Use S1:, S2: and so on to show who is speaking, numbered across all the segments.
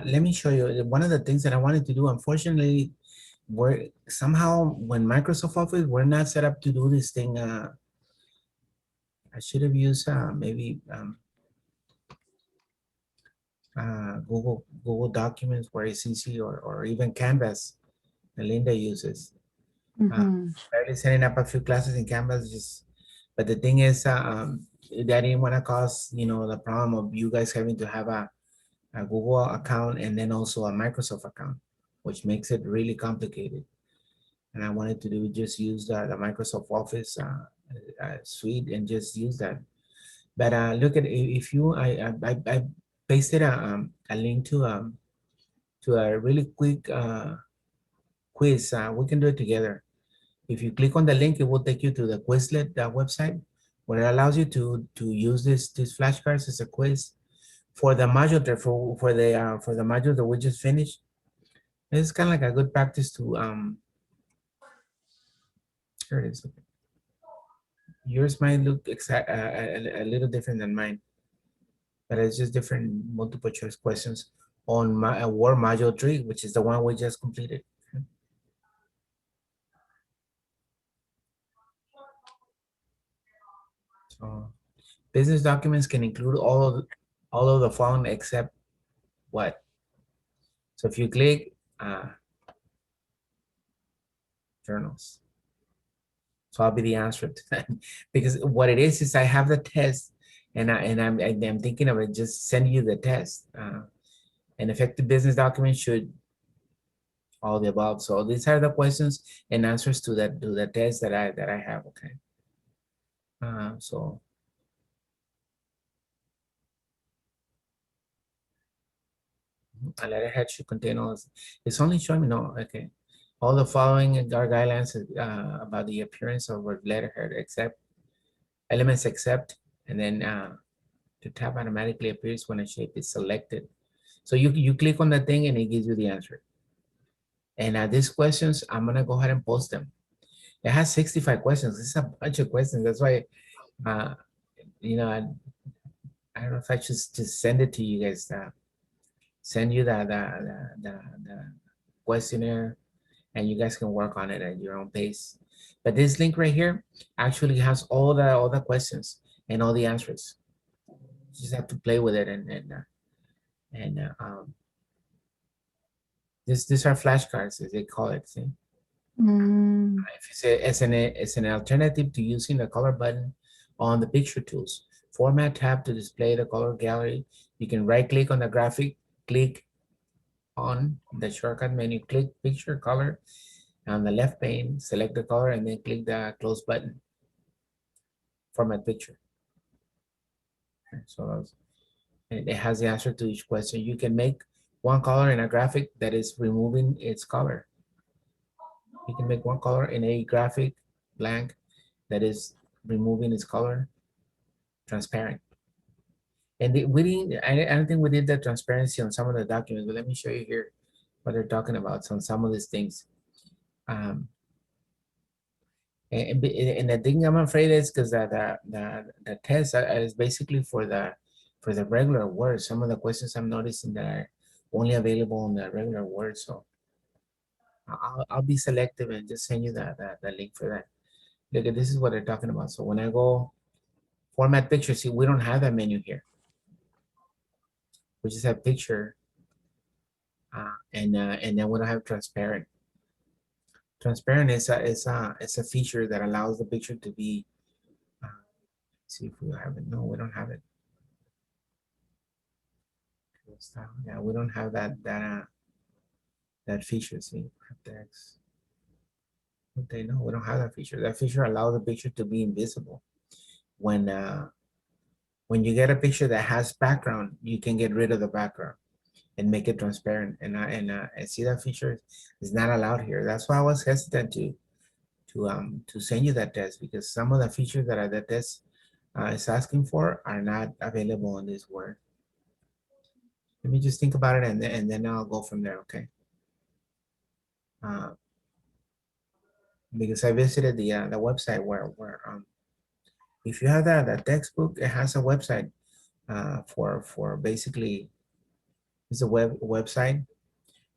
S1: Let me show you one of the things that I wanted to do. Unfortunately, we're somehow when Microsoft Office, we're not set up to do this thing. I should have used maybe Google Documents where it's easy, or even Canvas that Linda uses.
S2: Mhm.
S1: Started setting up a few classes in Canvas, but the thing is, that didn't want to cause, the problem of you guys having to have a Google account and then also a Microsoft account, which makes it really complicated. And I wanted to just use the Microsoft Office suite and just use that. But look at, if you, I pasted a link to a really quick quiz. We can do it together. If you click on the link, it will take you to the Quizlet website, where it allows you to use these flashcards as a quiz for the module for the module that we just finished. It's kind of like a good practice to here it is. Yours might look a little different than mine, but it's just different multiple choice questions on my Word module 3, which is the one we just completed. So business documents can include all of the following except what? So if you click journals, so I'll be the answer to that. Because what it is I have the test, and I'm thinking of it, just send you the test. An effective business document should all the above. So these are the questions and answers to the test that I have. Okay. So a letterhead should contain all this. It's only showing me, no, okay. All the following are guidelines about the appearance of a letterhead, except elements except, and then the tab automatically appears when a shape is selected. So you click on the thing and it gives you the answer. And these questions, I'm gonna go ahead and post them. It has 65 questions. It's a bunch of questions. That's why, uh, I don't know if I should just send it to you guys. Send you the questionnaire, and you guys can work on it at your own pace. But this link right here actually has all the questions and all the answers. You just have to play with it these are flashcards, as they call it. See?
S2: Mm.
S1: If it's an alternative to using the color button on the picture tools. Format tab to display the color gallery. You can right click on the graphic, click on the shortcut menu, click picture color on the left pane, select the color, and then click the close button, format picture. Okay, so it has the answer to each question. You can make one color in a graphic that is removing its color. You can make one color in a graphic blank that is removing its color, transparent. And we didn't, I don't think we did the transparency on some of the documents, but let me show you here what they're talking about on some of these things. Um, and the thing I'm afraid is because the test is basically for the regular words. Some of the questions I'm noticing that are only available on the regular words. So I'll be selective and just send you the link for that. Look at, this is what they're talking about. So when I go format picture, see, we don't have that menu here. We just have picture, and then we don't have transparent. Transparent is a feature that allows the picture to be. See if we have it. No, we don't have it. Yeah, we don't have that feature. See, text. Okay, no, we don't have that feature. That feature allows the picture to be invisible. When you get a picture that has background, you can get rid of the background and make it transparent. And see, that feature is not allowed here. That's why I was hesitant to send you that test, because some of the features that the test is asking for are not available in this Word. Let me just think about it, and then I'll go from there. Okay. Uh, because I visited the website where if you have that textbook, it has a website for basically It's a website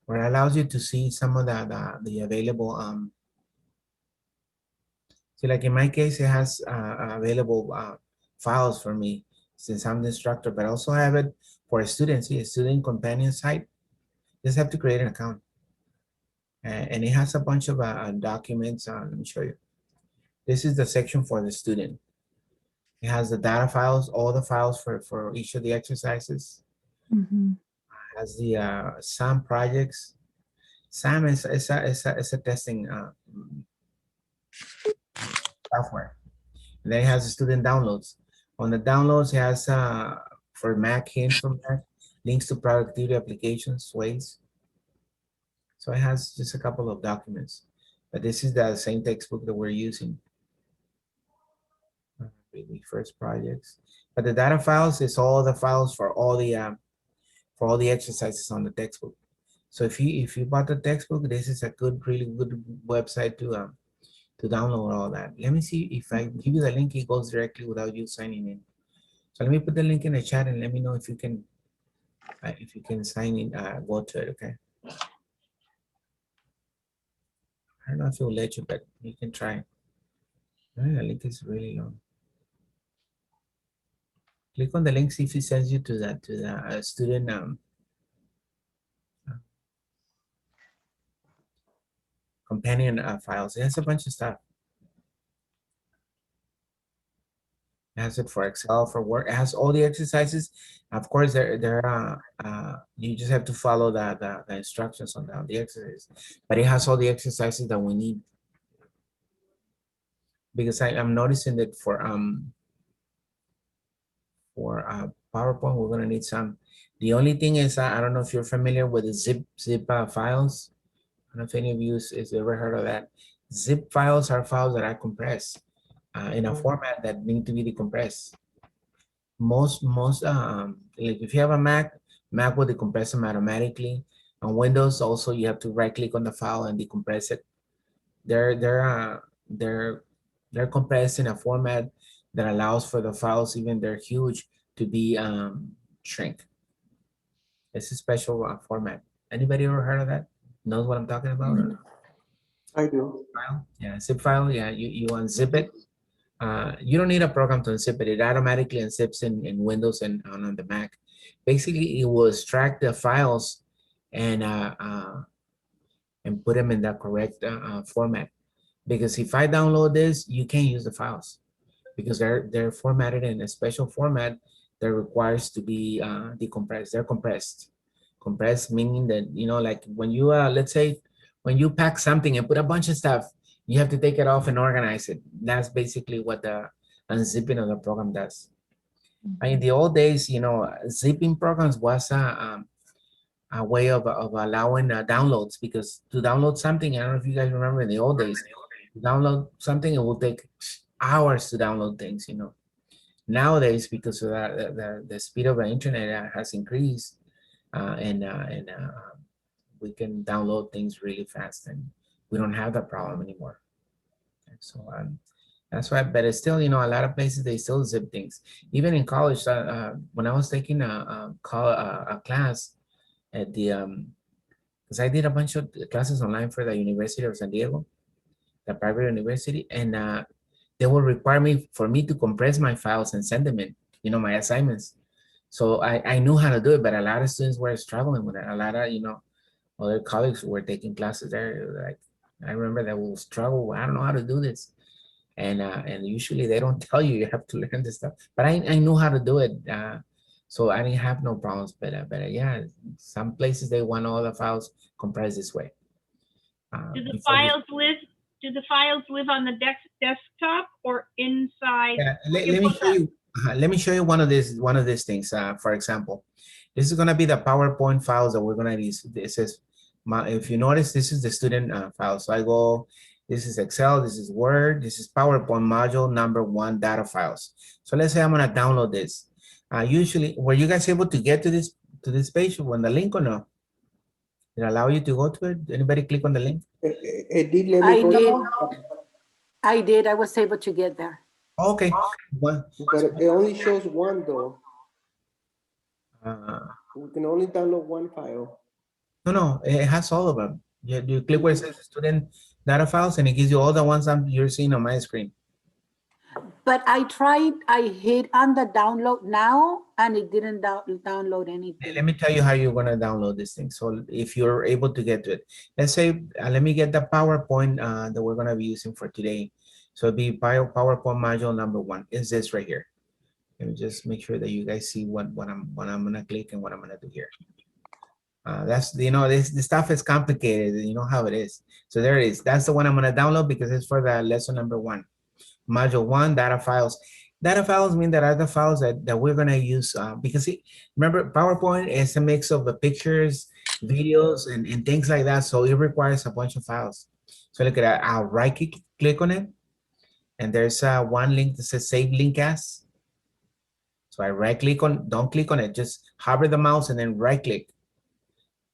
S1: where it allows you to see some of the available, so like in my case, it has available files for me since I'm the instructor, but I also have it for a student, see a student companion site. Just have to create an account. And it has a bunch of documents. Let me show you. This is the section for the student. It has the data files, all the files for each of the exercises.
S2: Mhm.
S1: It has the SAM projects. SAM is a testing software. And then it has the student downloads. On the downloads, it has for Mac, hints for Mac, links to productivity applications, ways. So it has just a couple of documents. But this is the same textbook that we're using. The first projects. But the data files is all the files for all the exercises on the textbook. So if you bought the textbook, this is a really good website to download all that. Let me see if I give you the link, it goes directly without you signing in. So let me put the link in the chat and let me know if you can sign in, go to it, okay? I don't know if it will let you, but you can try. The link is really long. Click on the link, see if it sends you to the student companion files. It has a bunch of stuff. It has it for Excel, for Word. It has all the exercises. Of course, you just have to follow the instructions on the exercise. But it has all the exercises that we need. Because I'm noticing that for PowerPoint, we're gonna need some. The only thing is, I don't know if you're familiar with the zip files. I don't know if any of you has ever heard of that. Zip files are files that are compressed in a format that need to be decompressed. Most like if you have a Mac will decompress them automatically. On Windows also, you have to right click on the file and decompress it. They're compressed in a format that allows for the files, even they're huge, to be shrink. It's a special format. Anybody ever heard of that? Knows what I'm talking about? Or
S3: I do.
S1: file? Yeah, zip file. Yeah, you unzip it. You don't need a program to unzip it. It automatically unzips in Windows and on the Mac. Basically, it will extract the files and put them in the correct format. Because if I download this, you can't use the files because they're formatted in a special format that requires to be decompressed. They're compressed. Compressed meaning that, you know, like when you let's say when you pack something and put a bunch of stuff, you have to take it off and organize it. That's basically what the unzipping of the program does. In the old days, you know, zipping programs was a way of allowing downloads, because to download something, I don't know if you guys remember in the old days, to download something, it will take hours to download things, you know. Nowadays, because of the speed of the internet has increased, and we can download things really fast, and we don't have that problem anymore. So that's why, but it's still, you know, a lot of places they still zip things. Even in college, when I was taking a class at the because I did a bunch of classes online for the University of San Diego, the private university, and they will require me to compress my files and send them in, you know, my assignments. So I knew how to do it, but a lot of students were struggling with it. A lot of, you know, other colleagues who were taking classes there, like, I remember they will struggle. I don't know how to do this. And usually they don't tell you have to learn this stuff, but I knew how to do it. So I didn't have no problems, but yeah, some places they want all the files compressed this way.
S4: Do the files live on the desktop or inside?
S1: Yeah, let me show you one of these things. For example, this is gonna be the PowerPoint files that we're gonna use. This is if you notice, this is the student file. So I go, this is Excel, this is Word, this is PowerPoint module number 1 data files. So let's say I'm gonna download this. Usually, were you guys able to get to this page when the link or no? Did it allow you to go to it? Anybody click on the link?
S3: It did let
S2: I
S3: me go.
S2: did. I did. I was able to get there.
S1: Okay.
S3: But it only shows one though. We can only download one file.
S1: No, it has all of them. You click where it says student data files and it gives you all the ones you're seeing on my screen.
S2: But I hit on the download now and it didn't download anything.
S1: Let me tell you how you're going to download this thing. So if you're able to get to it, let's say, let me get the PowerPoint that we're going to be using for today. So it'll be PowerPoint module number 1 is this right here. Let me just make sure that you guys see what I'm going to click and what I'm going to do here. That's, you know, this stuff is complicated. You know how it is. So there it is. That's the one I'm going to download because it's for the lesson number 1. Module 1, data files. Data files mean that are the files that we're going to use because remember, PowerPoint is a mix of the pictures, videos, and things like that. So it requires a bunch of files. So look at that. I'll right click on it. And there's one link that says save link as. So I right click on, don't click on it. Just hover the mouse and then right click.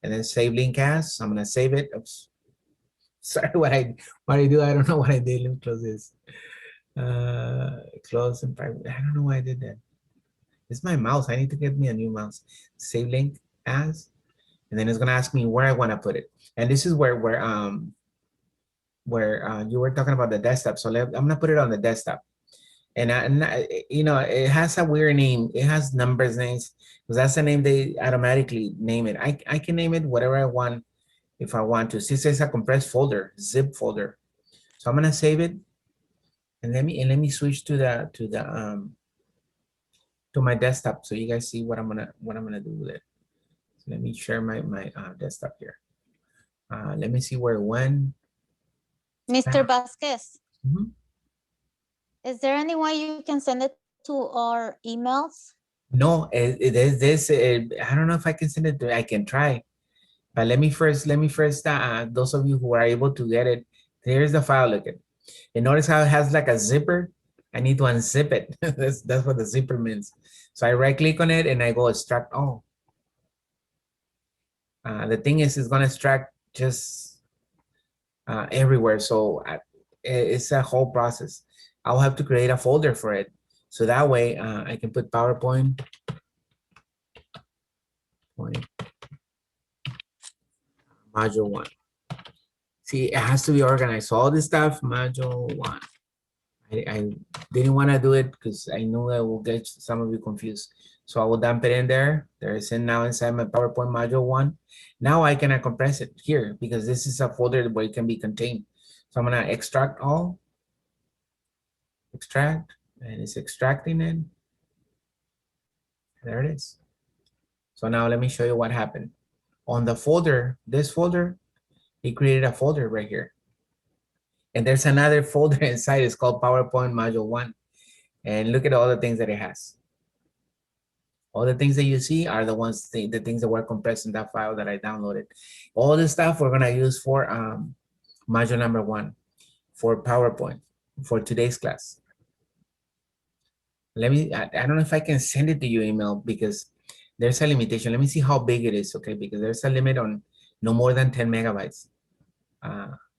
S1: And then save link as. I'm going to save it. Oops. Sorry, what I do. I don't know what I did. Let me close this. Close and private. I don't know why I did that. It's my mouse. I need to get me a new mouse. Save link as, and then it's gonna ask me where I want to put it. And this is where you were talking about the desktop. So I'm gonna put it on the desktop. And you know, it has a weird name. It has numbers names because that's the name they automatically name it. I can name it whatever I want if I want to. Since it's a compressed folder, zip folder. So I'm gonna save it. And let me switch to my desktop so you guys see what I'm gonna do with it. So let me share my desktop here. Let me see where it went.
S5: Mr. Vasquez,
S1: Mhm.
S5: is there any way you can send it to our emails?
S1: No, it is this. I don't know if I can send it to. I can try, but let me first. Those of you who are able to get it, here's the file. Look at. And notice how it has like a zipper. I need to unzip it. that's what the zipper means. So I right click on it and I go extract all. The thing is, it's gonna extract just everywhere. So it's a whole process. I'll have to create a folder for it. So that way I can put PowerPoint. Module 1. See, it has to be organized. So all this stuff, module 1. I didn't want to do it because I knew I will get some of you confused. So I will dump it in there. There is in now inside my PowerPoint module 1. Now I can compress it here because this is a folder where it can be contained. So I'm gonna extract all. Extract, and it's extracting it. There it is. So now let me show you what happened. On the folder, this folder, it created a folder right here. And there's another folder inside. It's called PowerPoint Module 1. And look at all the things that it has. All the things that you see are the ones, the things that were compressed in that file that I downloaded. All the stuff we're gonna use for module number 1, for PowerPoint, for today's class. Let me, I don't know if I can send it to your email because there's a limitation. Let me see how big it is, okay? Because there's a limit on no more than 10 megabytes.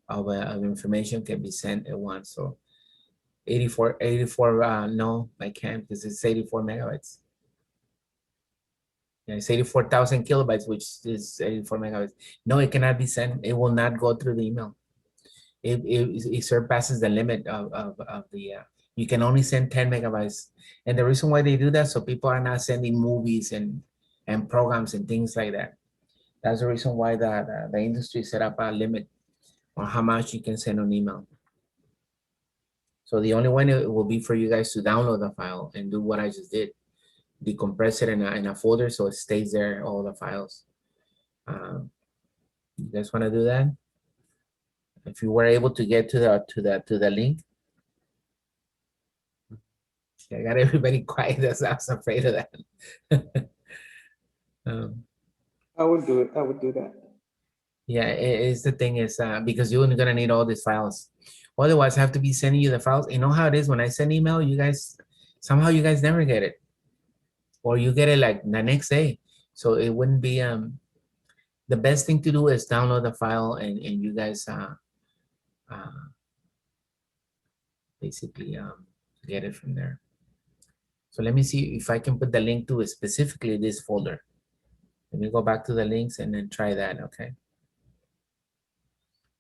S1: Of information can be sent at once. So 84, no, I can't because it's 84 megabytes. Yeah, it's 84,000 kilobytes, which is 84 megabytes. No, it cannot be sent. It will not go through the email. It surpasses the limit of the, you can only send 10 megabytes. And the reason why they do that, so people are not sending movies and programs and things like that. That's the reason why the industry set up a limit on how much you can send on email. So the only way it will be for you guys to download the file and do what I just did, decompress it in a folder so it stays there, all the files. You guys want to do that? If you were able to get to the link. I got everybody quiet. I was afraid of that.
S3: I would do it. I would do that.
S1: Yeah, it's the thing is because you're gonna need all these files. Otherwise, I have to be sending you the files. You know how it is when I send email, you guys somehow you guys never get it, or you get it like the next day. So it wouldn't be the best thing to do is download the file and you guys basically get it from there. So let me see if I can put the link to specifically this folder. Let me go back to the links and then try that, okay?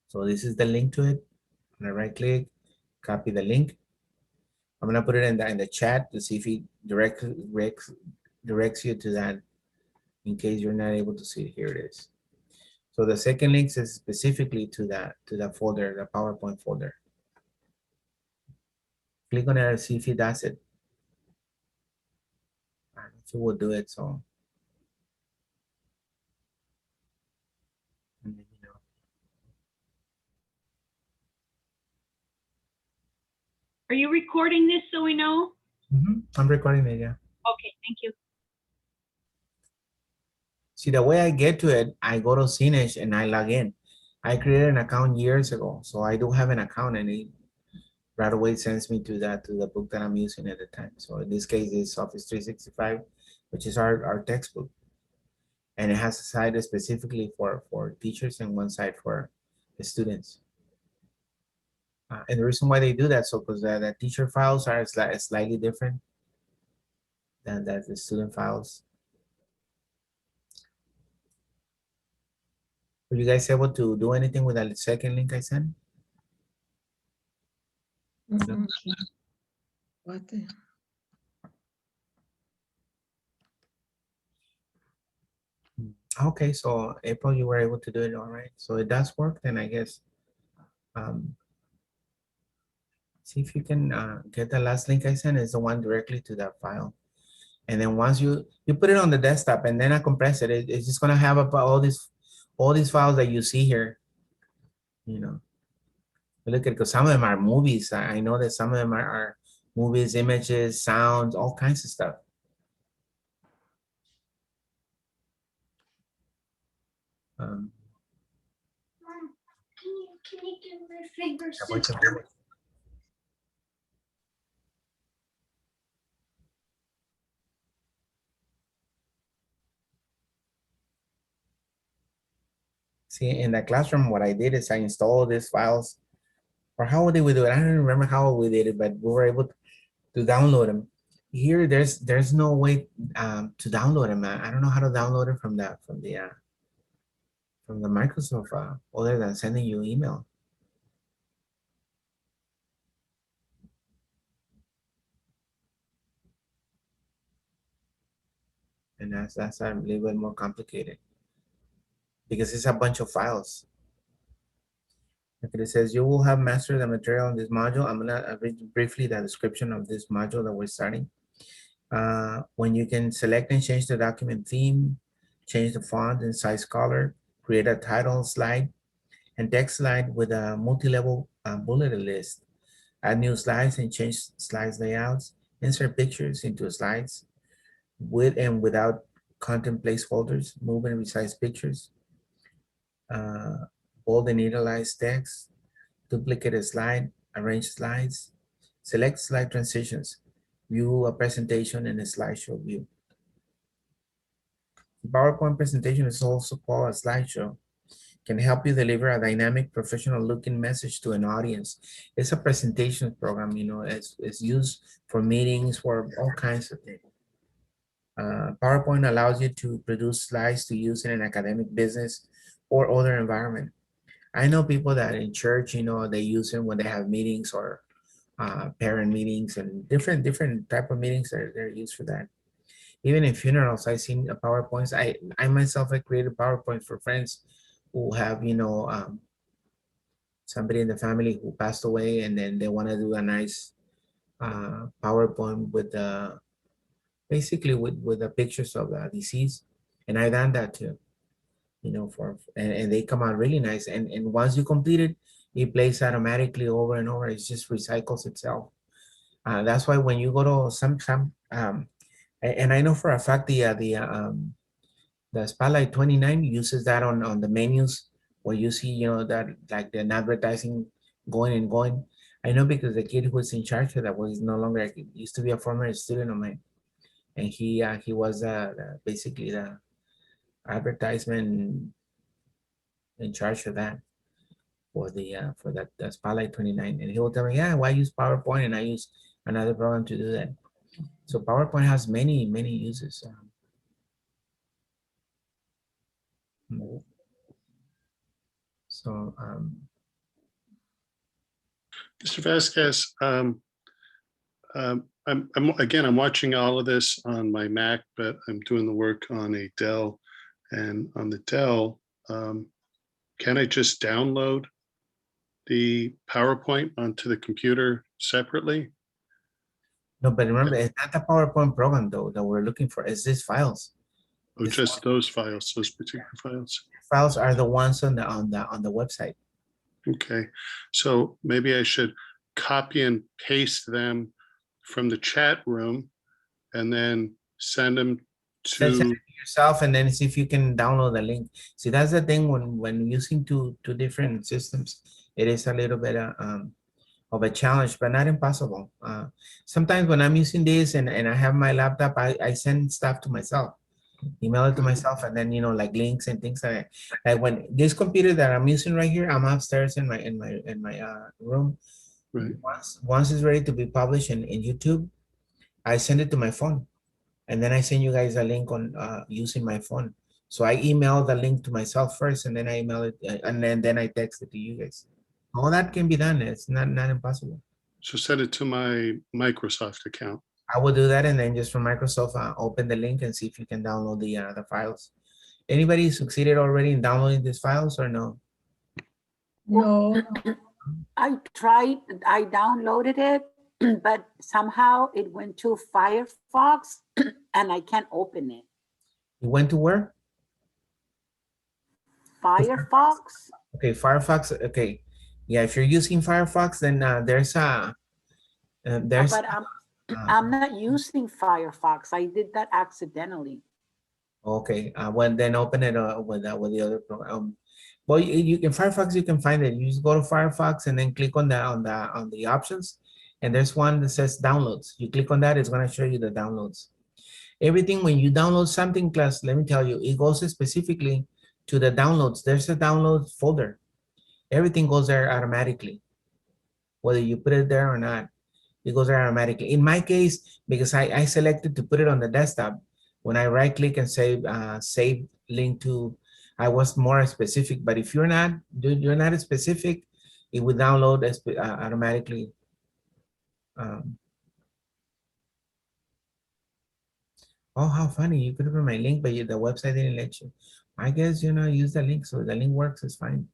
S1: So this is the link to it. I'm gonna right click, copy the link. I'm gonna put it in the chat to see if it directs you to that in case you're not able to see it. Here it is. So the second link is specifically to that folder, the PowerPoint folder. Click on it and see if it does it. If it will do it, so. Let me know.
S4: Are you recording this so we know?
S1: I'm recording it, yeah.
S4: Okay, thank you.
S1: See, the way I get to it, I go to Cinish and I log in. I created an account years ago, so I do have an account, and it right away sends me to the book that I'm using at the time. So in this case, it's Office 365, which is our textbook. And it has a side specifically for teachers and one side for the students. And the reason why they do that, so because the teacher files are slightly different than the student files. Were you guys able to do anything with that second link I sent? No?
S6: What the?
S1: Okay, so April, you were able to do it all right. So it does work, then I guess. See if you can get the last link I sent is the one directly to that file. And then once you put it on the desktop and then I compress it, it's just gonna have about all these files that you see here. You know, look at, because some of them are movies. I know that some of them are movies, images, sounds, all kinds of stuff.
S7: Mom, can you do my fingers?
S1: See, in the classroom, what I did is I installed these files. Or how did we do it? I don't remember how we did it, but we were able to download them. Here, there's no way to download them. I don't know how to download it from the Microsoft other than sending you email. And that's a little bit more complicated because it's a bunch of files. Okay, it says you will have mastered the material in this module. I'm gonna read briefly the description of this module that we're starting. When you can select and change the document theme, change the font and size color, create a title slide and text slide with a multi-level bulleted list, add new slides and change slides layouts, insert pictures into slides with and without content placeholders, move and resize pictures, bold and italize text, duplicate a slide, arrange slides, select slide transitions, view a presentation in a slideshow view. The PowerPoint presentation is also called a slideshow. Can help you deliver a dynamic, professional looking message to an audience. It's a presentation program, you know, it's used for meetings, for all kinds of things. PowerPoint allows you to produce slides to use in an academic, business, or other environment. I know people that in church, you know, they use it when they have meetings or parent meetings and different type of meetings that they're used for that. Even in funerals, I've seen PowerPoints. I myself, I created PowerPoints for friends who have, you know, somebody in the family who passed away, and then they want to do a nice PowerPoint with basically with the pictures of the deceased. And I done that too, you know, and they come out really nice. And once you complete it, it plays automatically over and over. It just recycles itself. That's why when you go to some and I know for a fact the Spotlight 29 uses that on the menus where you see, you know, that like the advertising going and going. I know because the kid who was in charge of that was no longer, used to be a former student of mine. And he was basically the advertisement in charge of that for the Spotlight 29. And he will tell me, yeah, why use PowerPoint? And I use another program to do that. So PowerPoint has many uses. So,
S8: Mr. Vasquez, I'm watching all of this on my Mac, but I'm doing the work on a Dell. And on the Dell, can I just download the PowerPoint onto the computer separately?
S1: no, but remember, it's not the PowerPoint program though that we're looking for. It's these files.
S8: Or
S1: This
S8: just those files, those particular files?
S1: Files are the ones on the website.
S8: Okay, so maybe I should copy and paste them from the chat room and then send them
S1: Send it
S8: to,
S1: to yourself and then see if you can download the link. See, that's the thing when using two different systems, it is a little bit of a challenge, but not impossible. Sometimes when I'm using this and I have my laptop, I send stuff to myself, email it to myself, and then like links and things like that. Like when this computer that I'm using right here, I'm upstairs in my room.
S8: right,
S1: Once it's ready to be published in YouTube, I send it to my phone. And then I send you guys a link on using my phone. So I email the link to myself first, and then I email it, and then I text it to you guys. All that can be done. It's not impossible.
S8: so send it to my Microsoft account.
S1: I will do that, and then just from Microsoft, open the link and see if you can download the files. Anybody succeeded already in downloading these files or no?
S6: No,
S2: I tried, I downloaded it, but somehow it went to Firefox and I can't open it.
S1: You went to where?
S2: Firefox?
S1: Okay, Firefox. Okay, yeah. If you're using Firefox, then there's
S2: But I'm not using Firefox. I did that accidentally.
S1: okay. Well, then open it with the other program. Well, you can Firefox. You can find it. You just go to Firefox and then click on the options, and there's one that says downloads. You click on that, it's gonna show you the downloads. Everything when you download something, class, let me tell you, it goes specifically to the downloads. There's a download folder. Everything goes there automatically, whether you put it there or not. It goes there automatically. In my case, because I selected to put it on the desktop, when I right click and save link to, I was more specific. But if you're not specific, it will download automatically. Oh, how funny! You could have put my link, but the website didn't let you. I guess use the link, so the link works. It's fine.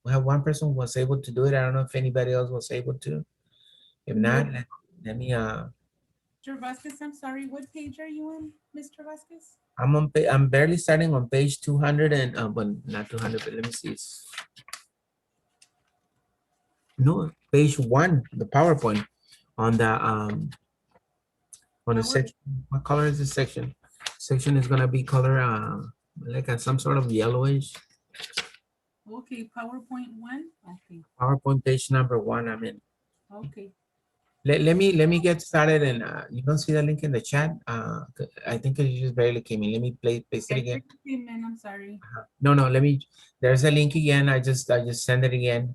S1: We have one person who was able to do it. I don't know if anybody else was able to. If not, let me.
S9: Mr. Vasquez, I'm sorry, what page are you on, Mr. Vasquez?
S1: I'm barely starting on page 200 and but not 200, but let me see. No, page 1, the PowerPoint on the section. What color is this section? Section is gonna be color like some sort of yellowish.
S9: Okay, PowerPoint 1, okay,
S1: PowerPoint page number 1. I'm in.
S9: okay.
S1: Let me get started, and you don't see the link in the chat. I think you just barely came in. Let me paste it again.
S9: Man, I'm sorry.
S1: No, let me. There's a link again. I just send it again.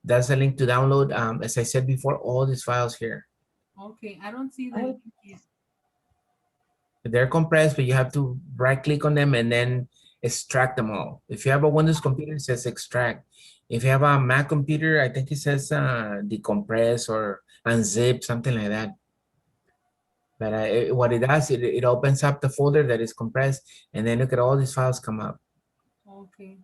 S1: That's a link to download. As I said before, all these files here.
S9: Okay, I don't see the link yet.
S1: They're compressed, but you have to right click on them and then extract them all. If you have a Windows computer, it says extract. If you have a Mac computer, I think it says decompress or unzip, something like that. But what it does, it opens up the folder that is compressed, and then look at all these files come up.
S9: Okay.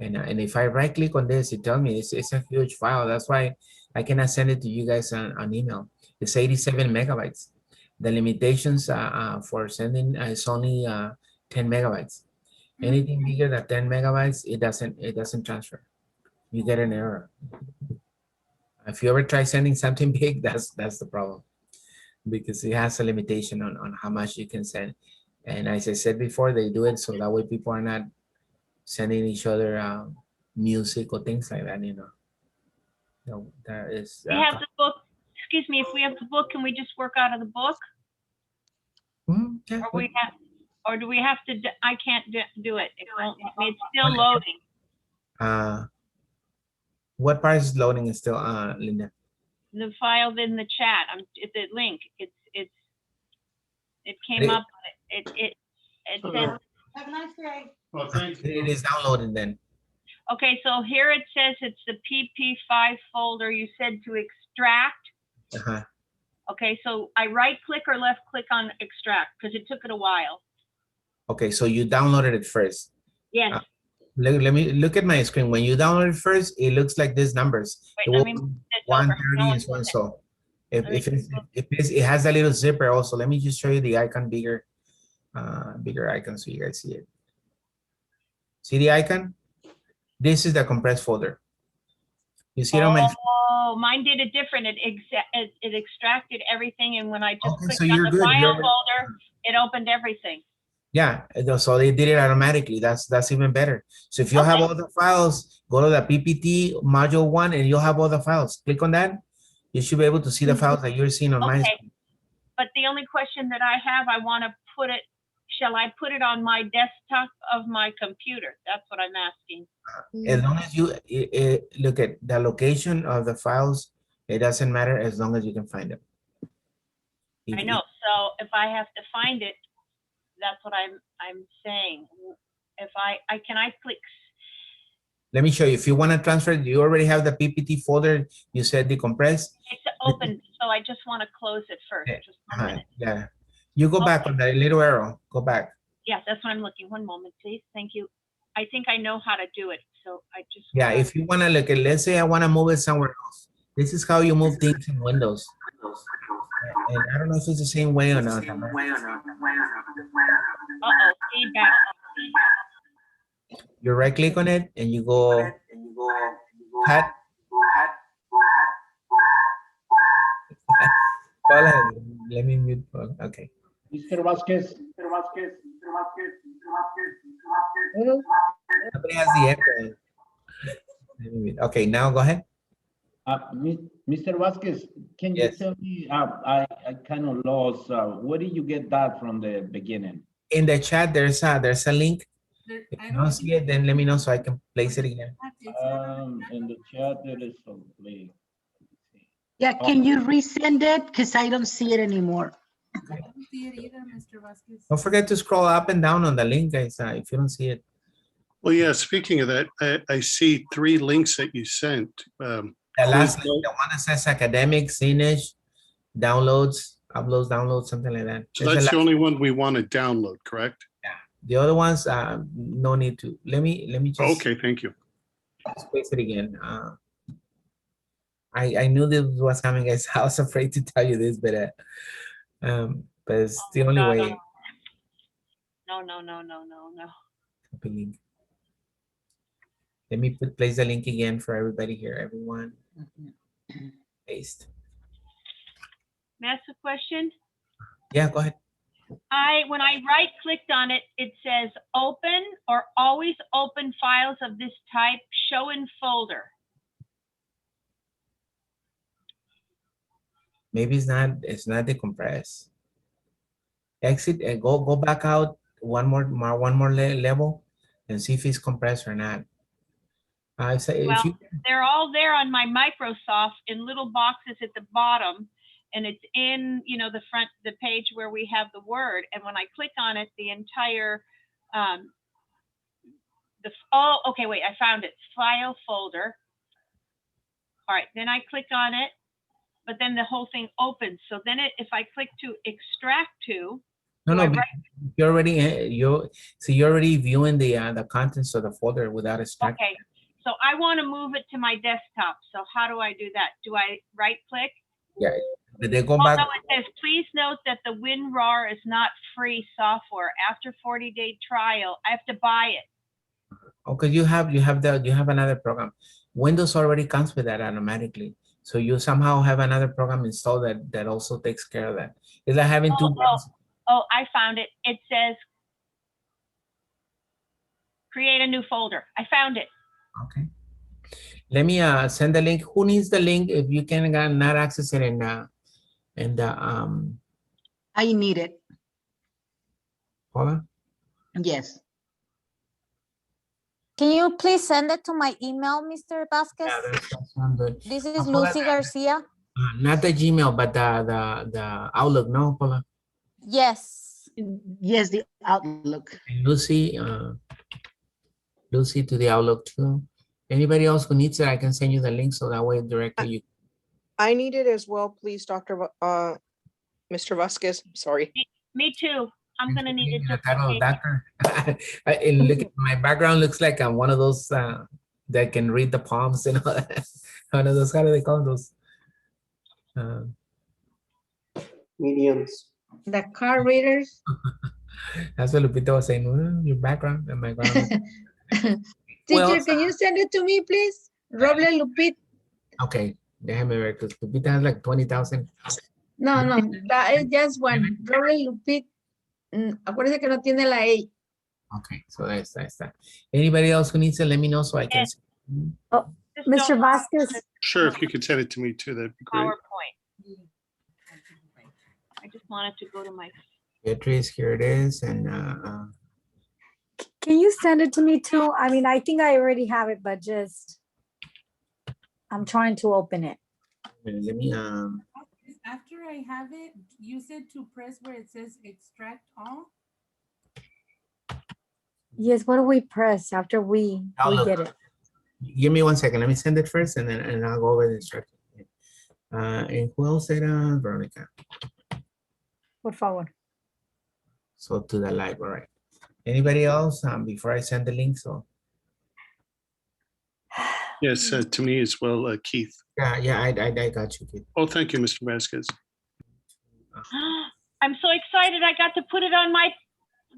S1: And if I right click on this, it tells me it's a huge file. That's why I cannot send it to you guys on email. It's 87 megabytes. The limitations for sending is only 10 megabytes. Anything bigger than 10 megabytes, it doesn't transfer. You get an error. If you ever try sending something big, that's the problem, because it has a limitation on how much you can send. And as I said before, they do it so that way people are not sending each other music or things like that. No, that is.
S4: We have the book. Excuse me, if we have the book, can we just work out of the book?
S1: Yeah,
S4: Or do we have to? I can't do it. It's still loading.
S1: What part is loading is still Linda?
S4: The file in the chat. It's a link. It came up, it says,
S9: Have a nice day.
S8: Well, thank
S1: It is downloaded then.
S4: okay, so here it says it's the PP5 folder. You said to extract.
S1: Uh-huh.
S4: Okay, so I right click or left click on extract because it took it a while.
S1: Okay, so you downloaded it first.
S4: Yes.
S1: Let me look at my screen. When you download it first, it looks like these numbers.
S4: Wait,
S1: It
S4: let
S1: will
S4: me
S1: be
S4: move this
S1: 130
S4: over.
S1: and so and so. If
S4: Let me
S1: it has a little zipper also. Let me just show you the icon bigger, bigger icon so you guys see it. See the icon? This is the compressed folder. You see it on my.
S4: Oh, mine did it different. It extracted everything, and when I just
S1: Okay,
S4: clicked
S1: so
S4: on
S1: you're
S4: the
S1: good.
S4: file
S1: You're-
S4: folder, it opened everything.
S1: Yeah, so they did it automatically. That's even better. So if you have all the files, go to the PPT module 1 and you'll have all the files. Click on that. You should be able to see the files that you're seeing on my
S4: Okay.
S1: screen.
S4: But the only question that I have, I want to put it, shall I put it on my desktop of my computer? That's what I'm asking.
S1: As long as you look at the location of the files, it doesn't matter as long as you can find them.
S4: I know, so if I have to find it, that's what I'm saying. If can I click?
S1: Let me show you. If you want to transfer, you already have the PPT folder. You said decompress.
S4: It's open, so I just want to close it first.
S1: Yeah.
S4: Just 1 minute.
S1: Yeah. You go back on that little arrow. Go back.
S4: Yeah, that's what I'm looking. 1 moment, please. Thank you. I think I know how to do it, so I just.
S1: Yeah,
S4: wanna-
S1: if you want to look at, let's say I want to move it somewhere else. This is how you move things in Windows. And I don't know if it's the same way or not.
S4: Uh-oh, feedback.
S1: You right click on it and you go cut. Paula, let me mute. Okay.
S10: Mr. Vasquez.
S1: Somebody has the echo. Let me mute. Okay, now go ahead.
S10: Mr. Vasquez, can you
S1: Yes.
S10: tell me, I kind of lost, where did you get that from the beginning?
S1: In the chat, there's a link. If
S9: I
S1: you don't see it, then let me know so I can place it again.
S10: In the chat, there is some link.
S2: Yeah, can you resend it? Because I don't see it anymore.
S9: I don't see it either, Mr. Vasquez.
S1: Don't forget to scroll up and down on the link, guys, if you don't see it.
S8: Well, yeah, speaking of that, I see 3 links that you sent.
S1: The last link, the one that says academic, Scenish, downloads, uploads, downloads, something like that.
S8: So
S1: There's
S8: that's
S1: a
S8: the
S1: last-
S8: only one we want to download, correct?
S1: The other ones, no need to. Let me just
S8: Okay, thank you.
S1: space it again. I knew this was coming, guys. I was afraid to tell you this, but it's the only way.
S4: No.
S1: Copy link. Let me place the link again for everybody here. Everyone, paste.
S4: May I ask a question?
S1: Yeah, go ahead.
S4: When I right clicked on it, it says open or always open files of this type, show in folder.
S1: Maybe it's not decompressed. Exit and go back out one more level and see if it's compressed or not. I say
S4: Well,
S1: if you
S4: they're all there on my Microsoft in little boxes at the bottom, and it's in, the front, the page where we have the word. And when I click on it, the entire, okay, wait, I found it, file folder. All right, then I click on it, but then the whole thing opens. So then if I click to extract to,
S1: no, you're already you're already viewing the contents of the folder without extracting.
S4: okay. So I want to move it to my desktop. So how do I do that? Do I right click?
S1: Yeah, but they go back.
S4: No, it says, please note that the WinRAR is not free software. After 40-day trial, I have to buy it.
S1: Okay, you have another program. Windows already comes with that automatically. So you somehow have another program installed that also takes care of that. It's like having two.
S4: Oh, I found it. It says, create a new folder. I found it.
S1: Okay. Let me send the link. Who needs the link if you can not access it in the
S2: I need it.
S1: Paula?
S2: Yes.
S5: Can you please send it to my email, Mr. Vasquez?
S1: Yeah, that sounds good.
S5: This is
S1: Paula,
S5: Lucy Garcia.
S1: Not the Gmail, but the Outlook, no, Paula?
S5: Yes.
S6: Yes, the Outlook.
S1: And Lucy, Lucy to the Outlook too. Anybody else who needs it, I can send you the link so that way directly you.
S11: I need it as well, please, Mr. Vasquez. Sorry.
S4: Me too. I'm gonna need it.
S1: The
S4: just in
S1: title of
S4: case.
S1: doctor. And look at my background looks like I'm one of those that can read the palms and all that. One of those, how do they call those?
S3: Mediums.
S6: The card readers.
S1: That's what Lupita was saying. "Well, your background and my background.
S6: Teacher, can you send it to me, please? Roble Lupit.
S1: Okay, déjame ver, because Lupita has like 20,000.
S6: No, that is just one. Roble Lupit. Acuérdese que no tiene la E.
S1: Okay, so that's that. Anybody else who needs it, let me know so I can.
S4: Yes. Just
S12: Mr.
S4: don't-
S12: Vasquez,
S8: Sure, if you could send it to me too, that'd be great.
S4: PowerPoint. I just wanted to go to my,
S1: Beatrice, here it is, and
S12: can you send it to me too? I mean, I think I already have it, but just, I'm trying to open it.
S1: let me
S9: After I have it, use it to press where it says extract all.
S12: Yes, what do we press after we get it?
S1: give me 1 second. Let me send it first, and then I'll go over the instructions. And who else said Veronica?
S12: Por favor.
S1: So to the live, all right. Anybody else before I send the link? So
S8: Yes, to me as well, Keith.
S1: yeah, I got you, kid.
S8: Oh, thank you, Mr. Vasquez.
S4: I'm so excited. I got to put it on my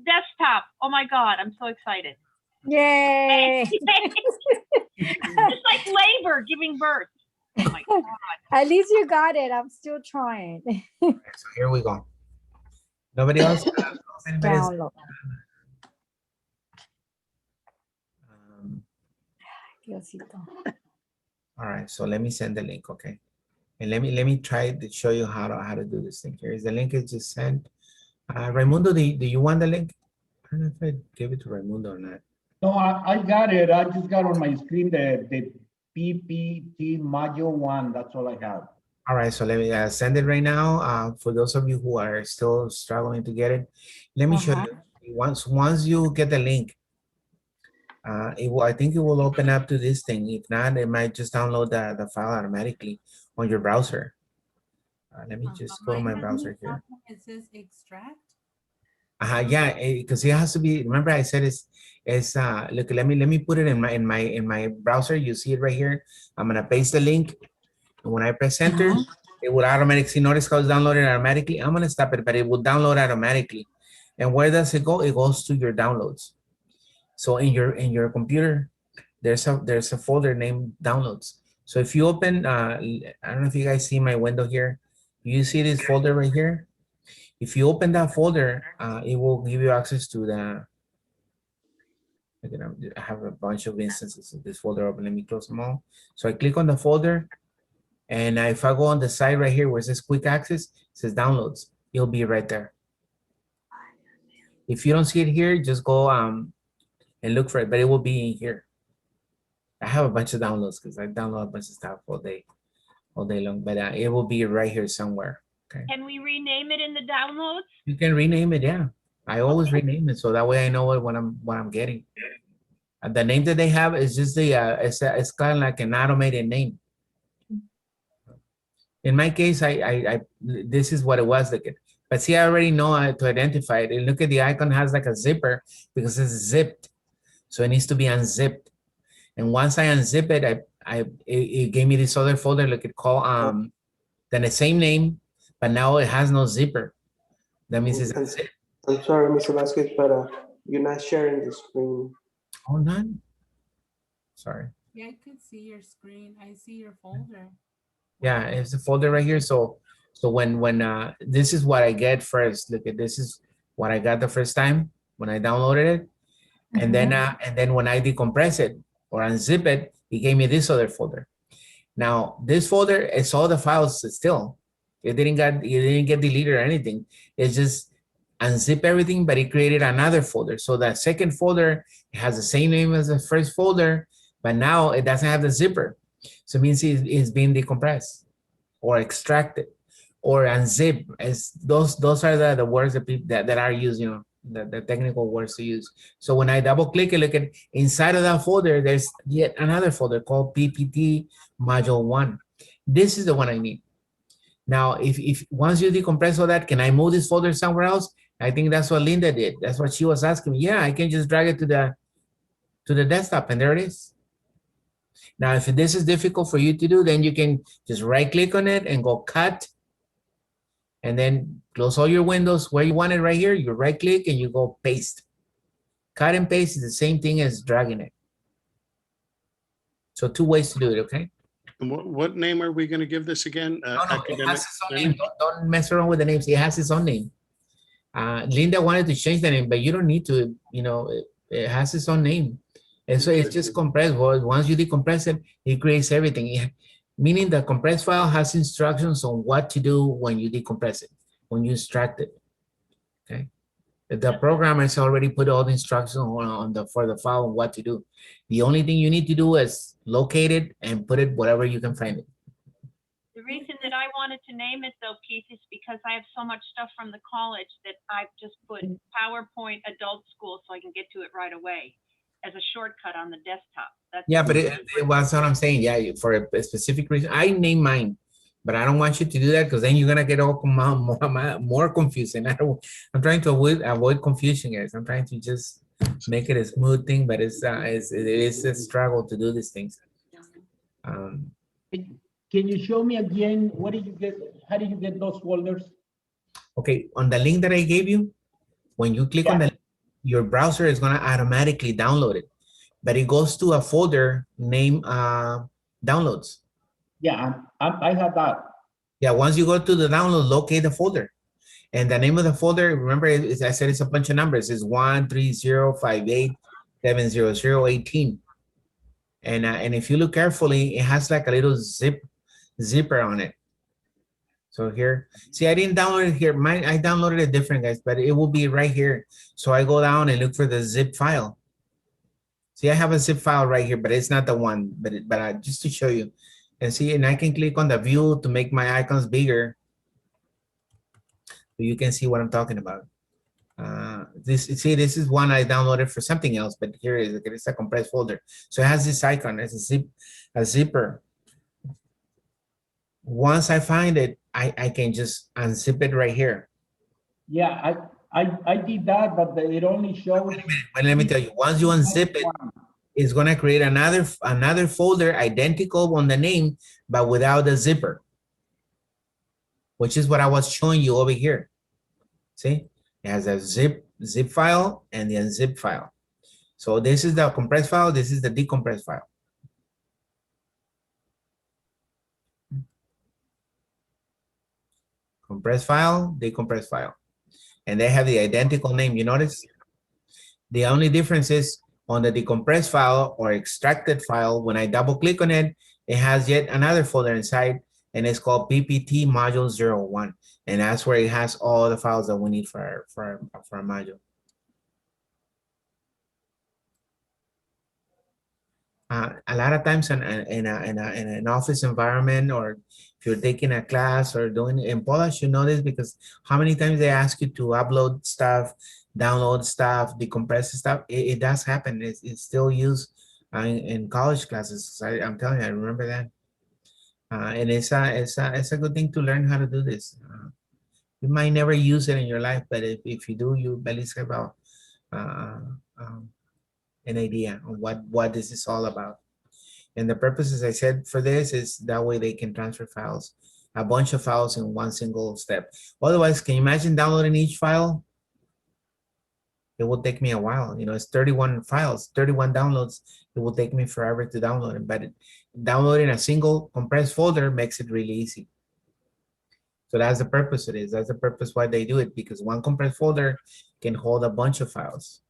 S4: desktop. Oh my God, I'm so excited.
S12: Yay!
S4: It's like labor, giving birth. Oh my God.
S12: At least you got it. I'm still trying.
S1: So here we go. Nobody else? Anybody else?
S12: Download. Diosito.
S1: All right, so let me send the link, okay? And let me try to show you how to do this thing. Here is the link is just sent. Raimundo, do you want the link? I don't know if I gave it to Raimundo or not.
S10: No, I got it. I just got on my screen the PPT module 1. That's all I have.
S1: All right, so let me send it right now. For those of you who are still struggling to get it, let me show you. Once you get the link, I think it will open up to this thing. If not, it might just download the file automatically on your browser. Let me just go to my browser here.
S9: It says extract.
S1: Yeah, because it has to be. Remember, I said it's look. Let me put it in my browser. You see it right here. I'm gonna paste the link, and when I press enter, it will automatically. Notice how it's downloaded automatically. I'm gonna stop it, but it will download automatically. And where does it go? It goes to your downloads. So in your computer, there's a folder named downloads. So if you open, I don't know if you guys see my window here. You see this folder right here? If you open that folder, it will give you access to the, I have a bunch of instances of this folder open. Let me close them all. So I click on the folder, and if I go on the side right here where it says quick access, it says downloads. It'll be right there. If you don't see it here, just go and look for it, but it will be in here. I have a bunch of downloads because I download a bunch of stuff all day long, but it will be right here somewhere. Okay.
S4: Can we rename it in the downloads?
S1: You can rename it, yeah. I always rename it so that way I know what I'm getting. The name that they have is just the it's kind of like an automated name. In my case, I this is what it was like. But see, I already know how to identify it. And look at the icon has like a zipper because it's zipped, so it needs to be unzipped. And once I unzip it, it gave me this other folder. Look, it called then the same name, but now it has no zipper. That means it's unzipped.
S3: I'm sorry, Mr. Vasquez, but you're not sharing the screen.
S1: Oh, none. Sorry.
S9: Yeah, I could see your screen. I see your folder.
S1: Yeah, it's a folder right here. So when this is what I get first. Look at this is what I got the first time when I downloaded it, and then when I decompress it or unzip it, it gave me this other folder. Now this folder is all the files still. It didn't get deleted or anything. It's just unzip everything, but it created another folder. So that second folder has the same name as the first folder, but now it doesn't have the zipper. So it means it's being decompressed or extracted. or unzip. As those are the words that people that are used, you know, the technical words to use. So when I double click and look at inside of that folder, there's yet another folder called PPT module 1. This is the one I need. Now, if once you decompress all that, can I move this folder somewhere else? I think that's what Linda did. That's what she was asking me. Yeah, I can just drag it to the desktop, and there it is. Now, if this is difficult for you to do, then you can just right click on it and go cut, and then close all your windows where you want it right here. You right click and you go paste. Cut and paste is the same thing as dragging it. So 2 ways to do it, okay?
S8: And what name are we going to give this again?
S1: No, it
S8: Academic
S1: has its own
S8: Center?
S1: name. Don't mess around with the names. It has its own name. Linda wanted to change the name, but you don't need to, you know, it has its own name. And so it's just compressed. Well, once you decompress it, it creates everything. Meaning the compressed file has instructions on what to do when you decompress it, when you extract it, okay? The programmer has already put all the instructions for the file on what to do. The only thing you need to do is locate it and put it wherever you can find it.
S4: The reason that I wanted to name it though, Keith, is because I have so much stuff from the college that I've just put PowerPoint Adult School so I can get to it right away as a shortcut on the desktop. That's
S1: Yeah, but it was what I'm saying. Yeah, for a specific reason. I name mine, but I don't want you to do that because then you're gonna get all more confused. And I'm trying to avoid confusion, guys. I'm trying to just make it a smooth thing, but it is a struggle to do these things.
S10: Can you show me again, what did you get? How did you get those folders?
S1: Okay, on the link that I gave you, when you click on the link, your browser is gonna automatically download it, but it goes to a folder named downloads.
S10: Yeah, I have that.
S1: Yeah, once you go to the download, locate the folder. And the name of the folder, remember, I said it's a bunch of numbers. It's 130587018. And if you look carefully, it has like a little zipper on it. So here, see, I didn't download it here. I downloaded it different, guys, but it will be right here. So I go down and look for the zip file. See, I have a zip file right here, but it's not the one, but just to show you. And see, and I can click on the view to make my icons bigger. So you can see what I'm talking about. This is one I downloaded for something else, but here is it's a compressed folder. So it has this icon as a zipper. Once I find it, I can just unzip it right here.
S10: Yeah, I did that, but it only shows.
S1: But let me tell you, once you unzip it, it's gonna create another folder identical on the name, but without the zipper, which is what I was showing you over here. See, it has a zip file and the unzip file. So this is the compressed file. This is the decompressed file. Compressed file, decompressed file. And they have the identical name, you notice? The only difference is on the decompressed file or extracted file, when I double click on it, it has yet another folder inside, and it's called PPT module 01. And that's where it has all the files that we need for our module. A lot of times in an office environment, or if you're taking a class or doing in Polish, you know this because how many times they ask you to upload stuff, download stuff, decompress stuff. It does happen. It's still used in college classes. I'm telling you, I remember that. And it's a good thing to learn how to do this. You might never use it in your life, but if you do, you at least have an idea on what this is all about. And the purpose, as I said, for this is that way they can transfer files, a bunch of files in one single step. Otherwise, can you imagine downloading each file? It will take me a while. You know, it's 31 files, 31 downloads. It will take me forever to download it, but downloading a single compressed folder makes it really easy. So that's the purpose it is. That's the purpose why they do it, because one compressed folder can hold a bunch of files.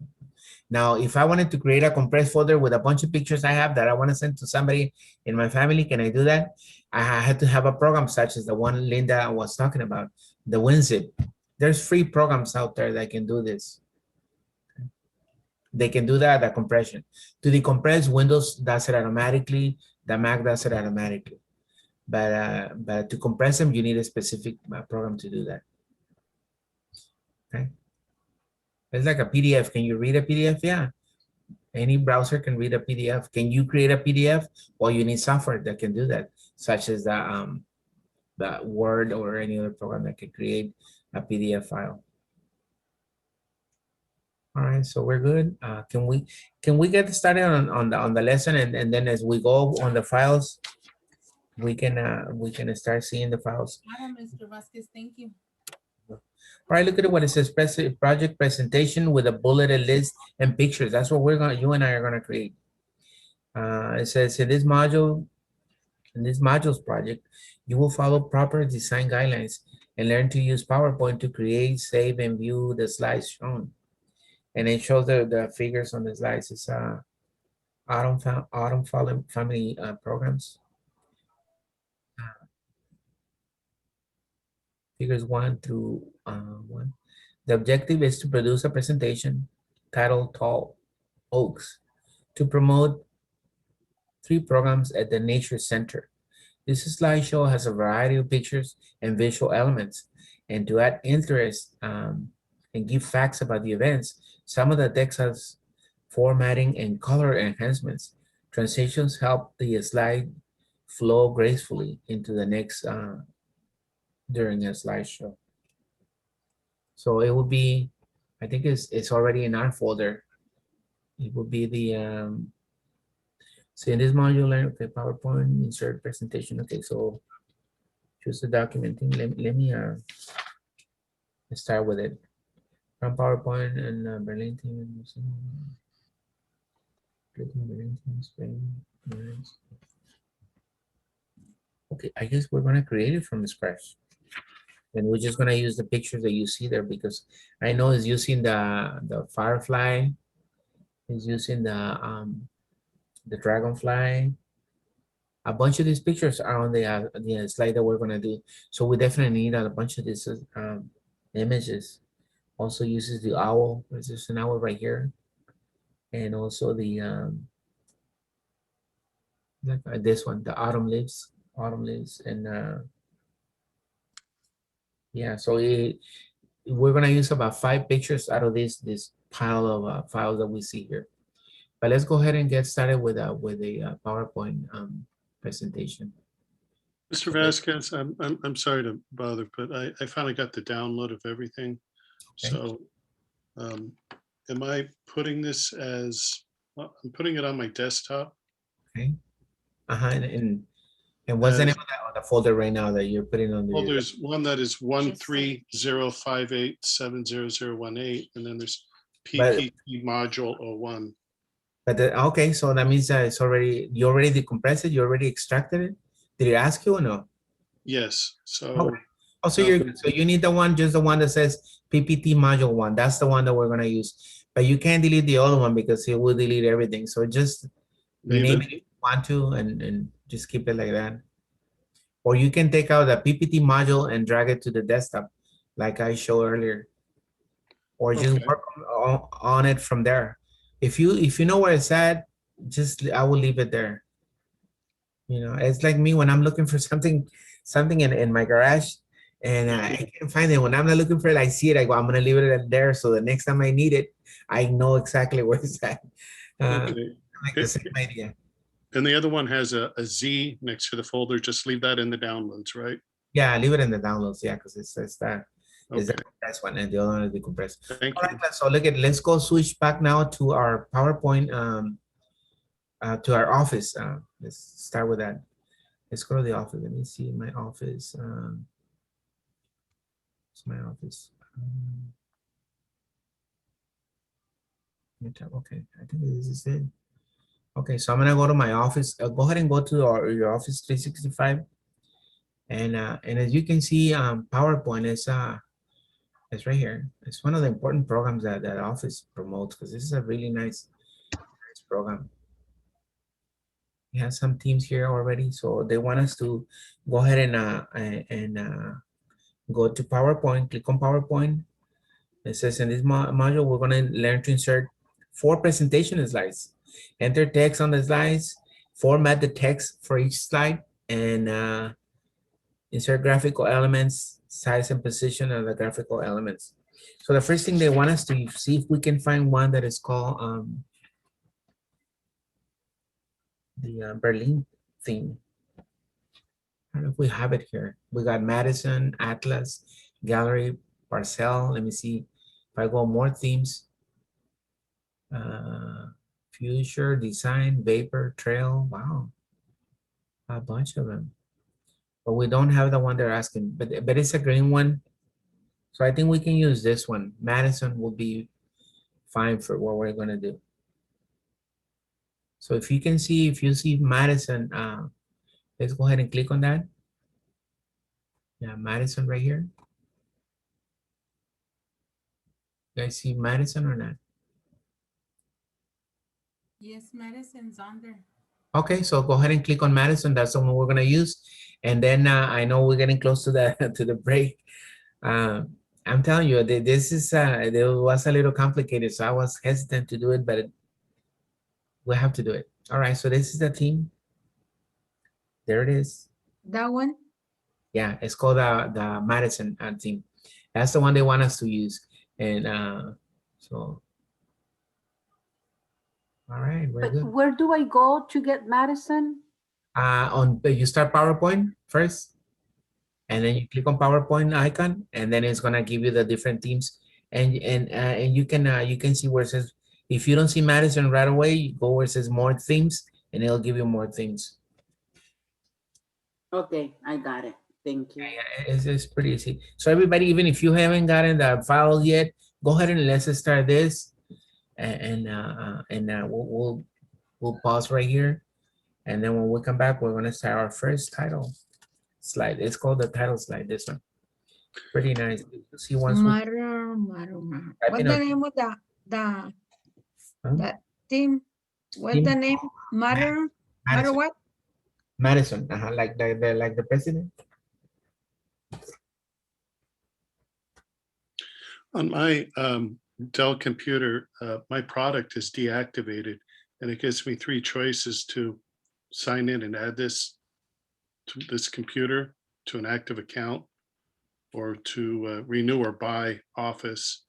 S1: Now, if I wanted to create a compressed folder with a bunch of pictures I have that I want to send to somebody in my family, can I do that? I had to have a program such as the one Linda was talking about, the WinZip. There's free programs out there that can do this. They can do that, the compression. To decompress, Windows does it automatically. The Mac does it automatically. But to compress them, you need a specific program to do that. Okay. It's like a PDF. Can you read a PDF? Yeah. Any browser can read a PDF. Can you create a PDF? Well, you need software that can do that, such as the Word or any other program that can create a PDF file. All right, so we're good. Can we get started on the lesson, and then as we go on the files, we can start seeing the files.
S9: Mr. Vasquez, thank you.
S1: All right, look at what it says, project presentation with a bulleted list and pictures. That's what you and I are gonna create. It says in this modules project, you will follow proper design guidelines and learn to use PowerPoint to create, save, and view the slides shown. And it shows the figures on the slides. It's Autumn Family Programs. Figures 1 through 1. The objective is to produce a presentation titled Tall Oaks to promote 3 programs at the Nature Center. This slideshow has a variety of pictures and visual elements, and to add interest and give facts about the events, some of the text has formatting and color enhancements. Transitions help the slide flow gracefully into the next during a slideshow. So it will be, I think it's already in our folder. It will be the, so in this module, okay, PowerPoint, insert presentation. Okay, so choose the documenting. Let me start with it. From PowerPoint and Berlin team. Okay, I guess we're gonna create it from scratch. And we're just gonna use the pictures that you see there, because I know it's using the firefly, it's using the dragonfly. A bunch of these pictures are on the slide that we're gonna do. So we definitely need a bunch of these images. Also uses the owl. There's just an owl right here, and also the like this one, the autumn leaves, and yeah. So we're gonna use about 5 pictures out of this pile of files that we see here. But let's go ahead and get started with a PowerPoint presentation.
S8: Mr. Vasquez, I'm sorry to bother, but I finally got the download of everything.
S1: Okay.
S8: So am I putting this as, well, I'm putting it on my desktop?
S1: Okay. And what's the name of the folder right now that you're putting on the?
S8: Well, there's one that is 13058700018, and then there's PPT module 01.
S1: But okay, so that means that it's already, you already decompressed it, you already extracted it. Did it ask you or no?
S8: Yes. So.
S1: Okay. Oh, so you need the one, just the one that says PPT module 1. That's the one that we're gonna use. But you can't delete the other one because it will delete everything. So just rename it if you want to, and just keep it like that. Or you can take out the PPT module and drag it to the desktop, like I showed earlier. Or just work on it from there. If you know where it's at, I will leave it there. You know, it's like me when I'm looking for something in my garage, and I can't find it. When I'm not looking for it, I see it. I go, I'm gonna leave it there, so the next time I need it, I know exactly where it's at.
S8: Okay.
S1: Like the same idea.
S8: And the other one has a Z next to the folder. Just leave that in the downloads, right?
S1: Yeah, leave it in the downloads. Yeah, because it's that.
S8: Okay.
S1: Is the compressed one, and the other one is the compressed.
S8: Thank
S1: All
S8: you.
S1: right, so let's go switch back now to our PowerPoint, to our office. Let's start with that. Let's go to the office. Let me see my office. It's my office. Okay, I think this is it. Okay, so I'm gonna go to my office. Go ahead and go to your Office 365, and as you can see, PowerPoint is right here. It's one of the important programs that Office promotes, because this is a really nice program. We have some teams here already, so they want us to go ahead and go to PowerPoint. Click on PowerPoint. It says in this module we're going to learn to insert 4 presentation slides. Enter text on the slides. Format the text for each slide. and insert graphical elements, size and position of the graphical elements. So the first thing they want us to see if we can find one that is called the Berlin theme. I don't know if we have it here. We got Madison, Atlas, Gallery, Parcel. Let me see if I go more themes. Future, Design, Vapor, Trail. Wow, a bunch of them. But we don't have the one they're asking. But it's a green one. So I think we can use this one. Madison will be fine for what we're gonna do. So if you can see, if you see Madison, let's go ahead and click on that. Yeah, Madison right here. You guys see Madison or not?
S9: Yes, Madison's on there.
S1: Okay, so go ahead and click on Madison. That's the one we're gonna use. And then I know we're getting close to the to the break. I'm telling you, this is it was a little complicated, so I was hesitant to do it, but we have to do it. All right, so this is the theme. There it is.
S6: That one?
S1: Yeah, it's called the Madison theme. That's the one they want us to use. And so, all right, very
S2: But
S1: good.
S2: where do I go to get Madison?
S1: You start PowerPoint first, and then you click on PowerPoint icon, and then it's gonna give you the different themes. And you can see where it says, if you don't see Madison right away, you go where it says more themes, and it'll give you more themes.
S2: Okay, I got it. Thank you.
S1: Yeah, it's pretty easy. So everybody, even if you haven't gotten the file yet, go ahead and let's start this, and we'll pause right here, and then when we come back, we're gonna start our first title slide. It's called the title slide. This one, pretty nice. See once we
S6: Matter. What's the name of that team? What's
S1: Team?
S6: the name? Matter? Matter
S1: Madison.
S6: what?
S1: Madison, like the president.
S8: On my Dell computer, my product is deactivated, and it gives me 3 choices to sign in and add this to this computer to an active account, or to renew or buy Office.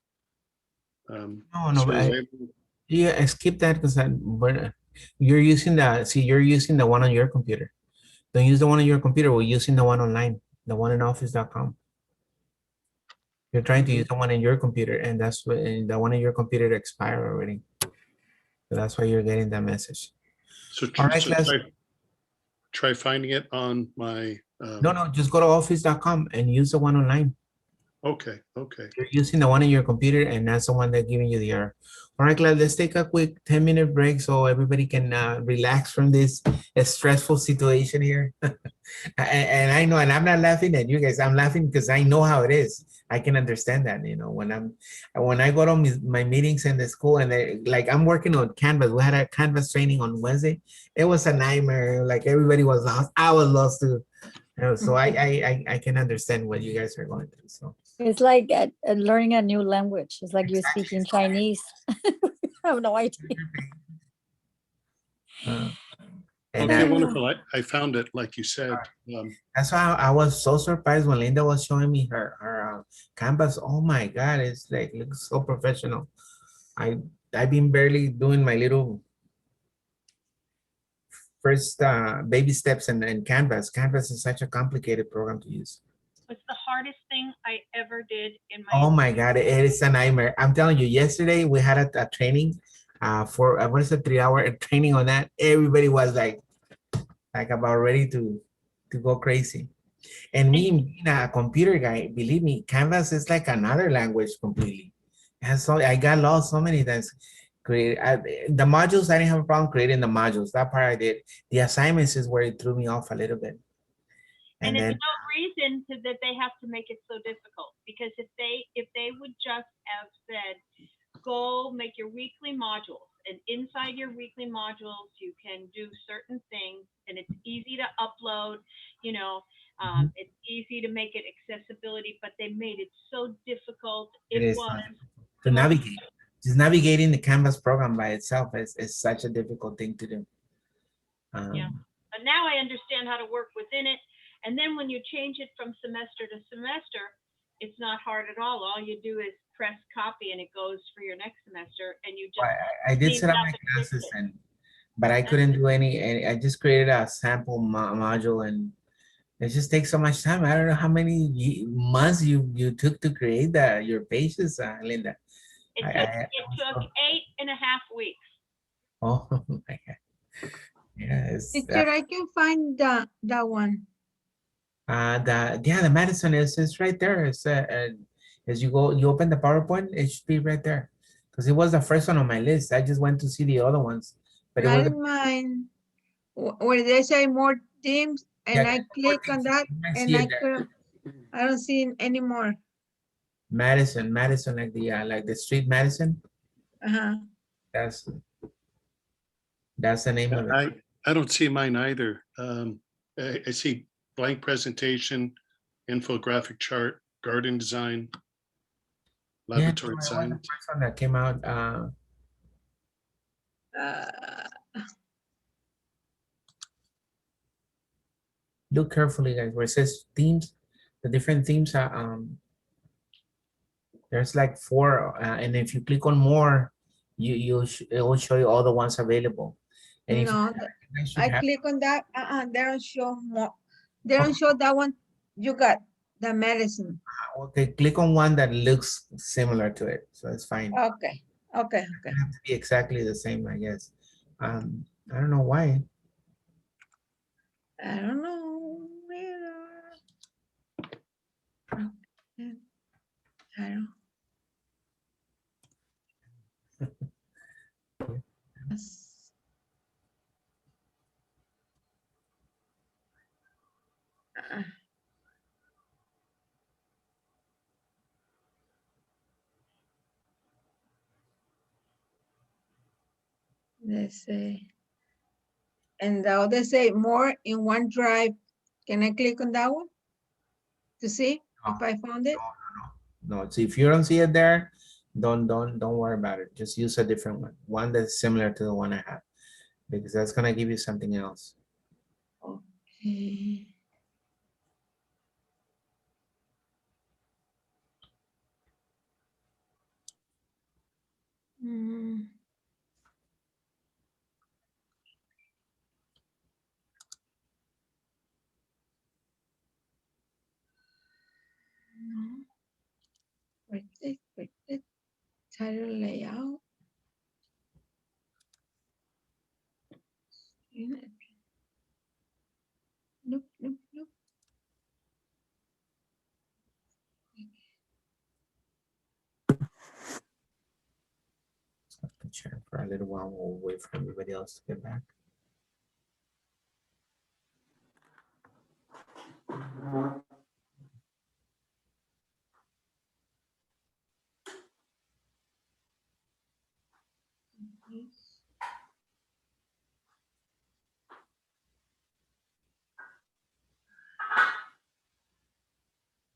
S1: No,
S8: so is it-
S1: yeah, skip that because you're using you're using the one on your computer. Don't use the one on your computer. We're using the one online, the one in office.com. You're trying to use the one in your computer, and that's what the one in your computer expired already. So that's why you're getting that message.
S8: So,
S1: All right,
S8: so
S1: class.
S8: try finding it on my.
S1: No, just go to office.com and use the one online.
S8: Okay.
S1: You're using the one in your computer, and that's the one that's giving you the error. All right, class, let's take a quick 10-minute break so everybody can relax from this stressful situation here. and I know, and I'm not laughing at you guys. I'm laughing because I know how it is. I can understand that, when I go to my meetings in the school, and I'm working on Canvas. We had a Canvas training on Wednesday. It was a nightmare. Like everybody was lost. I was lost too. So I can understand what you guys are going through. So
S12: It's like learning a new language. It's like you're speaking Chinese. I have no idea.
S8: Okay, wonderful. I found it, like you said.
S1: That's why I was so surprised when Linda was showing me her Canvas. Oh my God, it's like looks so professional. I've been barely doing my little first baby steps in Canvas. Canvas is such a complicated program to use.
S4: It's the hardest thing I ever did in my.
S1: Oh my God, it is a nightmare. I'm telling you, yesterday we had a training for what is a 3-hour training on that. Everybody was like about ready to go crazy. And me being a computer guy, believe me, Canvas is like another language completely. And so I got lost so many times. The modules, I didn't have a problem creating the modules. That part I did. The assignments is where it threw me off a little bit.
S4: And
S1: then,
S4: it's no reason that they have to make it so difficult, because if they would just have said, go make your weekly modules, and inside your weekly modules you can do certain things, and it's easy to upload, it's easy to make it accessibility, but they made it so difficult. It was
S1: to navigate. Just navigating the Canvas program by itself is such a difficult thing to do.
S4: Yeah. now I understand how to work within it. And then when you change it from semester to semester, it's not hard at all. All you do is press copy and it goes for your next semester, and you just
S1: I did
S4: leave
S1: set up
S4: out
S1: my
S4: the
S1: classes
S4: duplicate.
S1: but I couldn't do any, I just created a sample module and it just takes so much time. I don't know how many months you took to create your pages, Linda.
S4: It
S1: I-
S4: took,
S1: I-
S4: it took 8.5 weeks.
S1: Oh my God. Yes.
S6: Teacher, I can find that one.
S1: The Madison is right there. It's as you go, you open the PowerPoint, it should be right there. Because it was the first one on my list. I just went to see the other ones. But it
S6: Not
S1: was
S6: in mine. Where they say more teams, and
S1: Yeah,
S6: I click on that,
S1: you might
S6: and
S1: see
S6: I
S1: it there.
S6: don't see it anymore.
S1: Madison, like the street Madison.
S6: Uh-huh.
S1: That's the name of it.
S8: I don't see mine either. I see blank presentation, infographic chart, garden design, laboratory
S1: it was the
S8: science.
S1: first one that came out. Look carefully, guys. Where it says themes, the different themes are there's like 4, and if you click on more, it will show you all the ones available. And if
S6: No, I click on that. They don't show more. They don't show that one. You got the medicine.
S1: okay, click on one that looks similar to it, so it's fine.
S6: Okay. Okay.
S1: It have to be exactly the same, I guess. I don't know why.
S6: I don't know. Okay. I don't. Let's see. And the other say more in OneDrive. Can I click on that one to see if I found it?
S1: No, so if you don't see it there, don't worry about it. Just use a different one that's similar to the one I have, because that's gonna give you something else.
S6: Okay. Mm. No. Wait, title layout. Nope.
S1: Chat for a little while. We'll wait for everybody else to get back.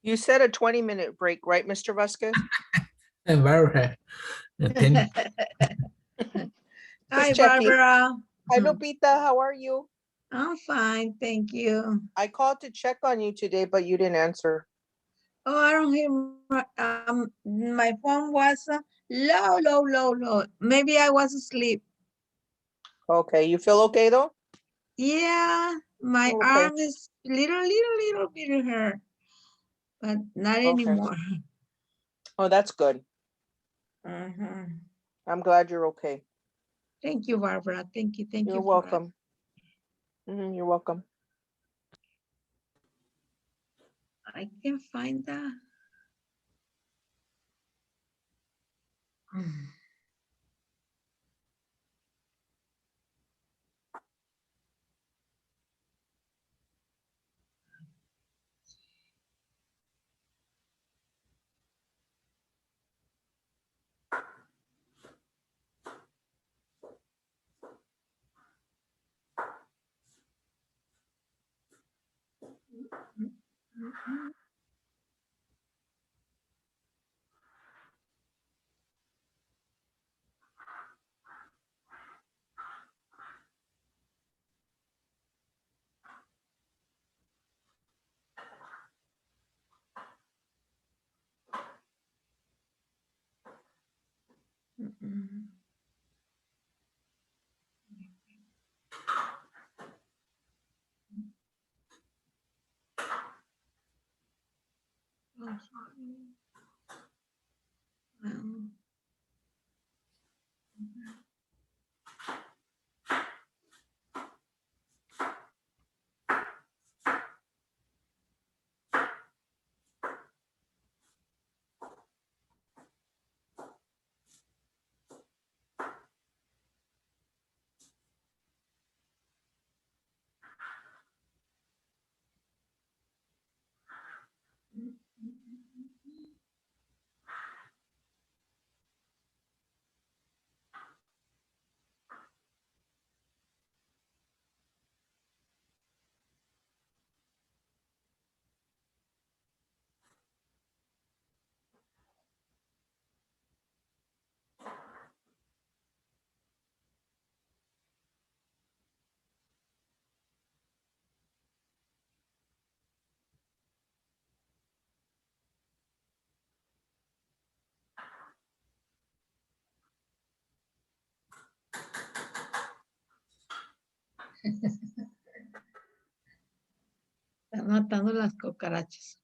S11: You said a 20-minute break, right, Mr. Vasquez?
S1: And Barbara,
S6: Hi,
S11: Just checking.
S6: Barbara.
S11: Hi, Lupita, how are you?
S6: I'm fine, thank you.
S11: I called to check on you today, but you didn't answer.
S6: Oh, I don't hear. My phone was low. Maybe I was asleep.
S11: Okay, you feel okay though?
S6: Yeah, my
S11: Okay.
S6: arm is little bit hurt, but not anymore.
S11: Oh, that's good.
S6: Uh-huh.
S11: I'm glad you're okay.
S6: Thank you, Barbara. Thank you.
S11: You're welcome. You're welcome.
S6: I can find that. Están matando las cucarachas.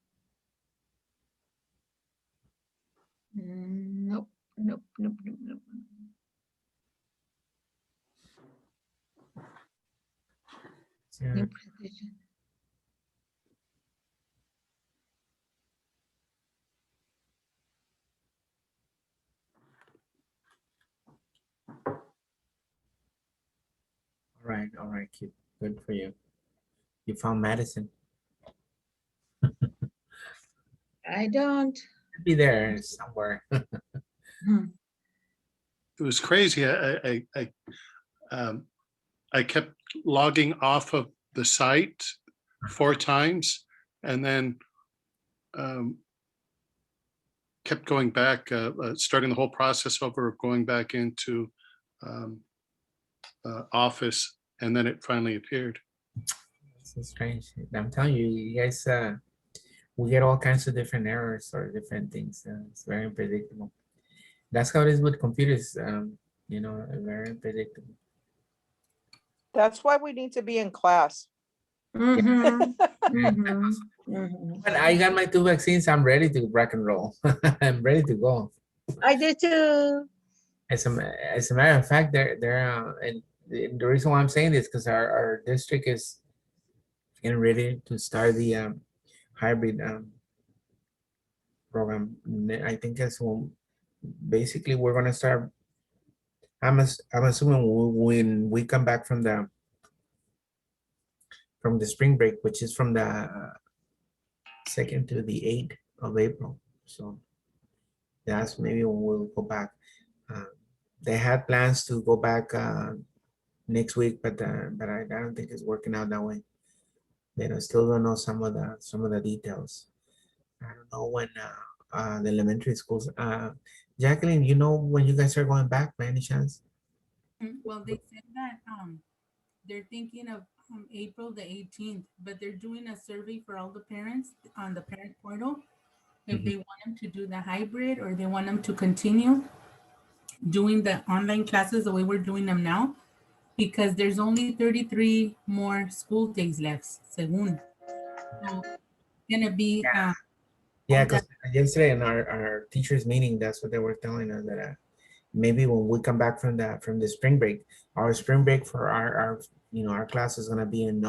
S6: Nope, nope, nope, nope, nope.
S1: Yeah.
S6: New presentation.
S1: All right, kid. Good for you. You found medicine.
S6: I don't.
S1: Could be there somewhere.
S8: It was crazy. I kept logging off of the site 4 times and then kept going back, starting the whole process over of going back into Office, and then it finally appeared.
S1: So strange. I'm telling you, you guys, we get all kinds of different errors or different things. It's very unpredictable. That's how it is with computers. You know, very unpredictable.
S11: That's why we need to be in class.
S6: Mhm, mhm, mhm.
S1: But I got my 2 vaccines. I'm ready to rock and roll. I'm ready to go.
S6: I did too.
S1: As a matter of fact, and the reason why I'm saying this because our district is getting ready to start the hybrid program. I think that's when basically we're gonna start. I'm assuming when we come back from the spring break, which is from the 2nd to the 8th of April. So that's maybe when we'll go back. They had plans to go back next week, but I don't think it's working out that way. They still don't know some of the details. I don't know when the elementary schools. Jacqueline, you know when you guys are going back by any chance?
S9: Well, they said that they're thinking of April the 18th, but they're doing a survey for all the parents on the parent portal if they want them to do the hybrid or they want them to continue doing the online classes the way we're doing them now, because there's only 33 more school days left, según. So gonna be
S1: Yeah, because yesterday in our teachers meeting, that's what they were telling us that maybe when we come back from the spring break, our spring break for our our class is gonna be in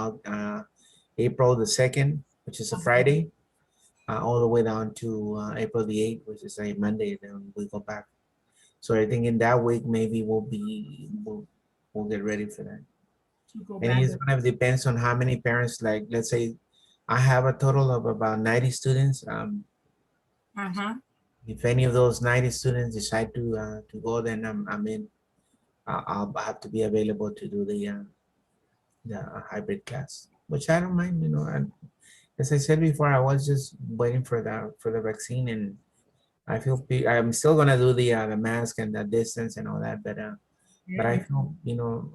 S1: April the 2nd, which is a Friday, all the way down to April the 8th, which is a Monday. Then we go back. So I think in that week maybe we'll get ready for that.
S9: to go
S1: And
S9: back.
S1: it's gonna depends on how many parents. Like let's say, I have a total of about 90 students. If any of those 90 students decide to go, then I'm in. I'll have to be available to do the hybrid class, which I don't mind. And as I said before, I was just waiting for the vaccine, and I feel I'm still gonna do the mask and the distance and all that, but I feel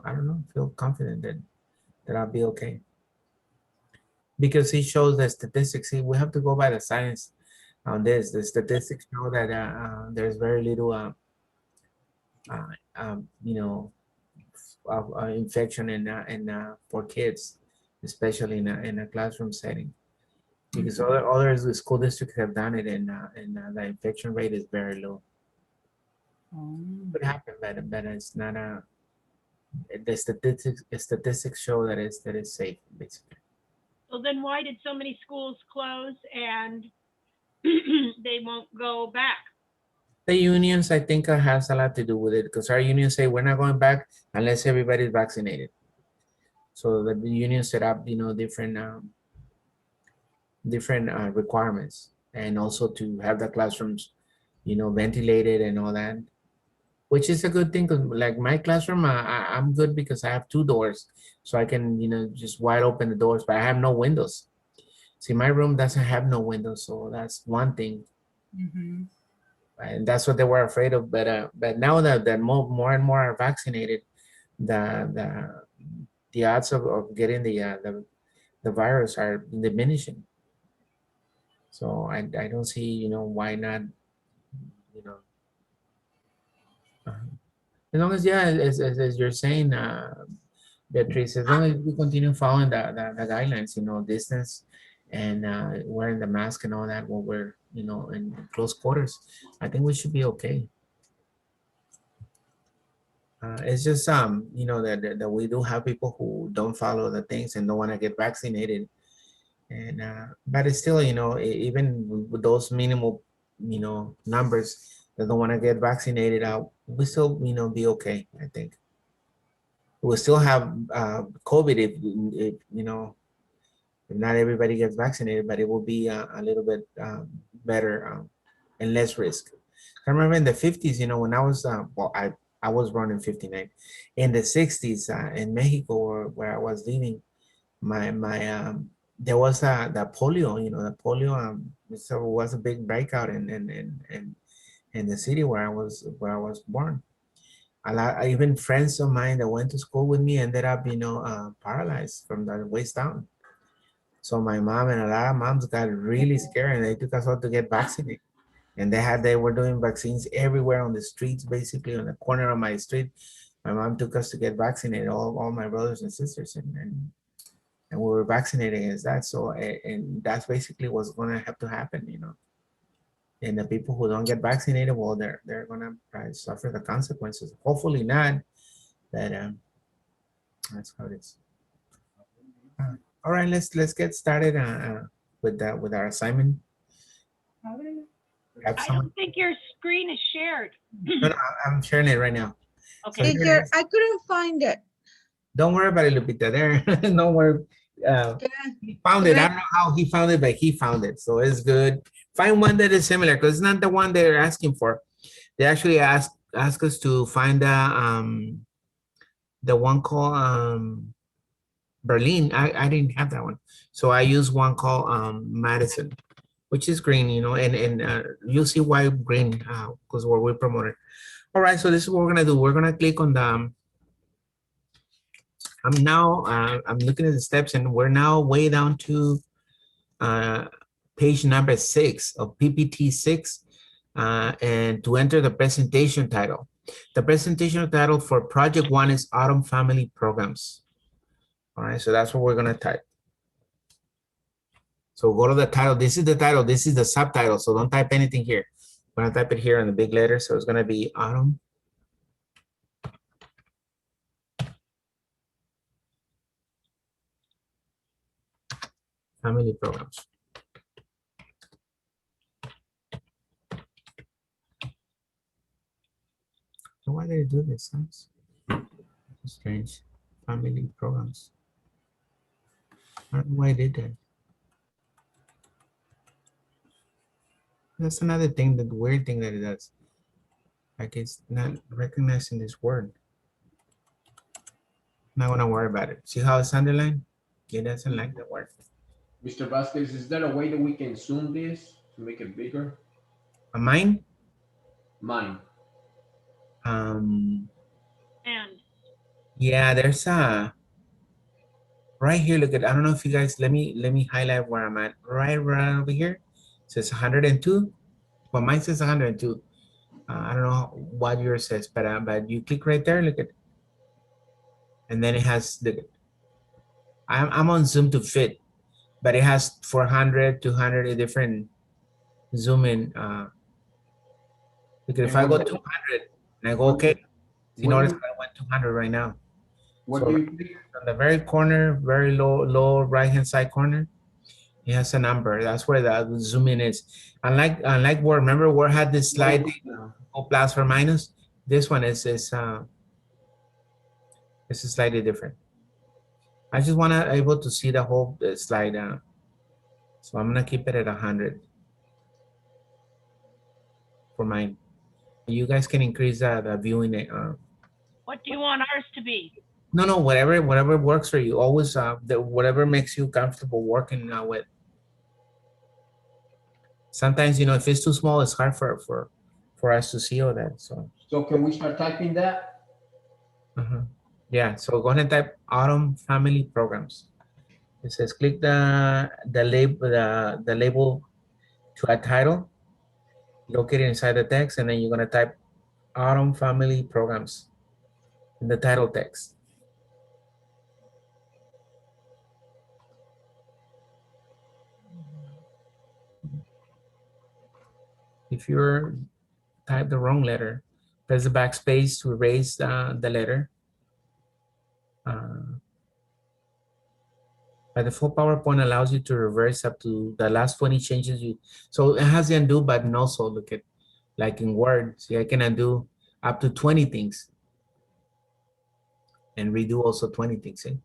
S1: I don't know, feel confident that I'll be okay because it shows the statistics. See, we have to go by the science on this. The statistics show that there's very little you know, of infection for kids, especially in a classroom setting. Because other school districts have done it, and the infection rate is very low. Could happen, but it's not a. The statistics show that it's safe, basically.
S4: So then why did so many schools close and they won't go back?
S1: The unions, I think, has a lot to do with it, because our unions say we're not going back unless everybody's vaccinated. So the union set up, different requirements, and also to have the classrooms, ventilated and all that, which is a good thing. Cause like my classroom, I'm good because I have 2 doors, so I can, just wide open the doors, but I have no windows. See, my room doesn't have no windows, so that's one thing. And that's what they were afraid of. But now that more and more are vaccinated, the odds of getting the virus are diminishing. So I don't see, why not, as long as, as you're saying, Beatrice, as long as we continue following the guidelines, distance, and wearing the mask and all that while we're, in close quarters, I think we should be okay. It's just, that we do have people who don't follow the things and don't want to get vaccinated. And, but it's still, even with those minimal, numbers that don't want to get vaccinated out, we still, be okay, I think. We'll still have COVID if if not everybody gets vaccinated, but it will be a little bit better and less risk. I remember in the 50s, when I was, I was born in 59. In the 60s, in Mexico, where I was living, there was the polio, the polio, so it was a big breakout in the city where I was born. A lot, even friends of mine that went to school with me ended up, paralyzed from the waist down. So my mom and a lot of moms got really scared, and they took us all to get vaccinated. And they were doing vaccines everywhere on the streets, basically on the corner of my street. My mom took us to get vaccinated, all my brothers and sisters, and we were vaccinated against that. So, and that's basically what's gonna have to happen, And the people who don't get vaccinated, well, they're gonna probably suffer the consequences. Hopefully not, but that's how it is. All right, let's get started with our assignment.
S4: I don't think your screen is shared.
S1: No, I'm sharing it right now.
S4: Okay.
S1: So
S6: Teacher, I couldn't find it.
S1: don't worry about it, Lupita. There, don't worry. He found it. I don't know how he found it, but he found it, so it's good. Find one that is similar, because it's not the one they're asking for. They actually ask us to find the one called Berlin. I didn't have that one, so I used one called Madison, which is green, and you'll see why green, because what we promoted. All right, so this is what we're gonna do. We're gonna click on the. I'm looking at the steps, and we're now way down to page number 6 of PPT 6, and to enter the presentation title. The presentation title for project 1 is Autumn Family Programs. All right, so that's what we're gonna type. So go to the title. This is the title. This is the subtitle. So don't type anything here. I'm gonna type it here in the big letters. So it's gonna be Autumn Family Programs. So why did it do this? That's strange. Family Programs. I don't know why I did that. That's another thing, the weird thing that it does. Like it's not recognizing this word. Not gonna worry about it. See how it's underlined? It doesn't like the word.
S13: Mr. Vasquez, is there a way that we can zoom this to make it bigger?
S1: Mine?
S13: Mine.
S4: And
S1: Yeah, there's a right here. Look at, I don't know if you guys, let me highlight where I'm at. Right over here. It says 102. Well, mine says 102. I don't know what yours says, but you click right there, look at, and then it has the, I'm on Zoom to Fit, but it has 400, 200 different zoom in. Because if I go 200 and I go okay, you
S13: What do
S1: notice
S13: you,
S1: I went 200 right now.
S13: what
S1: So
S13: do you click?
S1: on the very corner, very low right hand side corner, it has a number. That's where the zoom in is. Unlike Word, remember Word had this slide, go plus or minus. This one is slightly different. I just want to able to see the whole slide. So I'm gonna keep it at 100 for mine. You guys can increase the viewing.
S4: What do you want ours to be?
S1: No, whatever works for you. Always whatever makes you comfortable working with. Sometimes, you know, if it's too small, it's hard for us to see all that.
S13: So can we start typing that?
S1: Yeah, so go ahead and type Autumn Family Programs. It says click the label to add title, locate it inside the text, and then you're gonna type Autumn Family Programs in the title text. If you're type the wrong letter, press the backspace to erase the letter. By default, PowerPoint allows you to reverse up to the last 20 changes so it has the undo button also. Look at, like in Word, see, I can undo up to 20 things and redo also 20 things. See?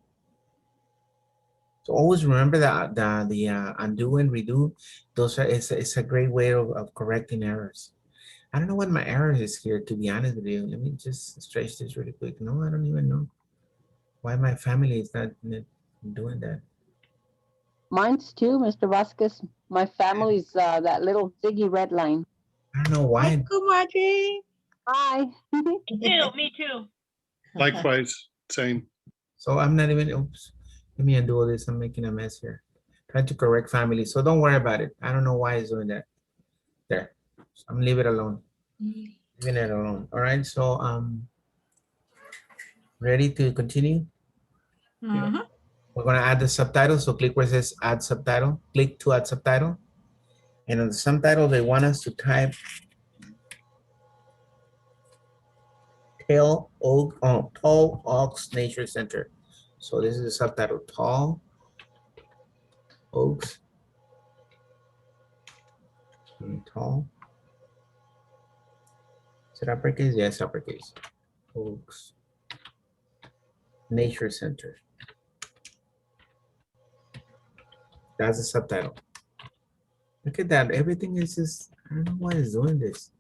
S1: So always remember that the undo and redo, it's a great way of correcting errors. I don't know what my error is here, to be honest with you. Let me just stretch this really quick. No, I don't even know why my family is not doing that.
S14: Mine's too, Mr. Vasquez. My family's that little ziggy red line.
S1: I don't know why.
S6: Hi, Kumadri.
S14: Hi.
S4: Me too.
S8: Likewise, same.
S1: So I'm not even, oops, let me undo all this. I'm making a mess here. Trying to correct family. So don't worry about it. I don't know why it's doing that. There. So I'm leave it alone. Leaving it alone. All right. So ready to continue? We're gonna add the subtitle. So click where it says add subtitle. Click to add subtitle. And on the subtitle, they want us to type Tall Oaks Nature Center. So this is the subtitle, Tall Oaks. Tall. Is it uppercase? Yes, uppercase. Oaks Nature Center. That's the subtitle. Look at that. Everything is just, I don't know why it's doing this.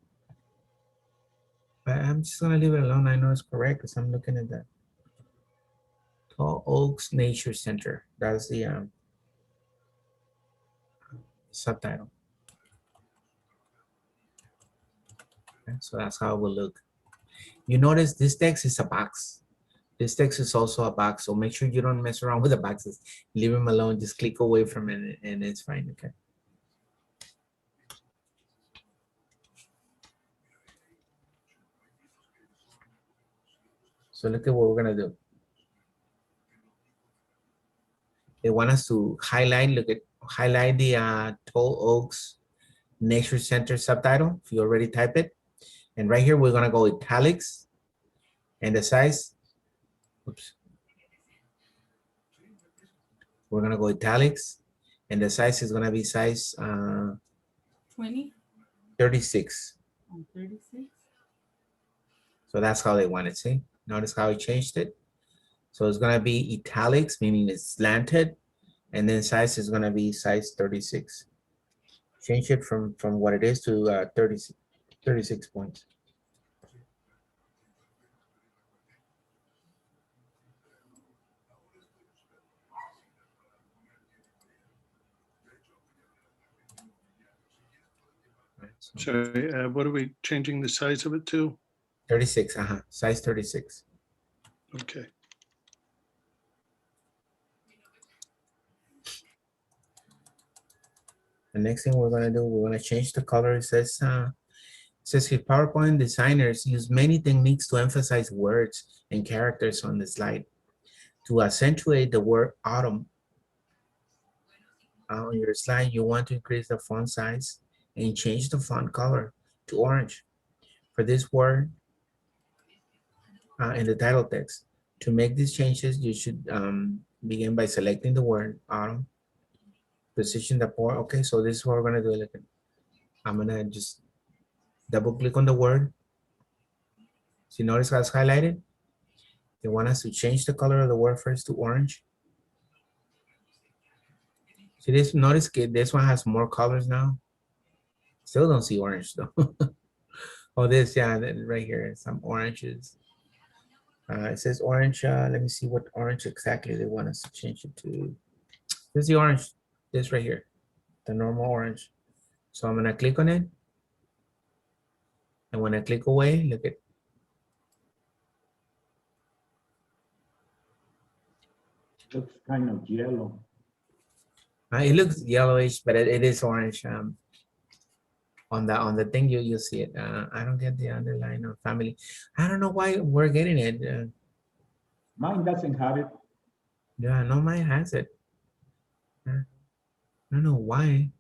S1: But I'm just gonna leave it alone. I know it's correct because I'm looking at that. Tall Oaks Nature Center. That's the subtitle. Okay, so that's how it will look. You notice this text is a box. This text is also a box. So make sure you don't mess around with the boxes. Leave them alone. Just click away from it and it's fine. Okay. So look at what we're gonna do. They want us to highlight, highlight the Tall Oaks Nature Center subtitle, if you already type it. And right here, we're gonna go italics and the size, oops. We're gonna go italics and the size is gonna be size
S9: 20?
S1: 36.
S9: 36?
S1: So that's how they want it, see? Notice how I changed it? So it's gonna be italics, meaning it's slanted, and then size is gonna be size 36. Change it from what it is to 36 points.
S8: So what are we changing the size of it to?
S1: 36, size 36.
S8: Okay.
S1: The next thing we're gonna do, we're gonna change the color. It says says here, PowerPoint designers use many techniques to emphasize words and characters on the slide. To accentuate the word autumn on your slide, you want to increase the font size and change the font color to orange for this word in the title text. To make these changes, you should begin by selecting the word autumn, position the port. Okay, so this is what we're gonna do. Look, I'm gonna just double click on the word. So you notice how it's highlighted? They want us to change the color of the word first to orange. See this, notice this one has more colors now. Still don't see orange though. Oh, this, yeah, right here, some oranges. It says orange, let me see what orange exactly they want us to change it to. This is the orange, this right here, the normal orange. So I'm gonna click on it. And when I click away, look at,
S10: Looks kind of yellow.
S1: it looks yellowish, but it is orange. On the thing you see it. I don't get the underline or family. I don't know why we're getting it.
S10: Mine doesn't have it.
S1: Yeah, no, mine has it. I don't know why.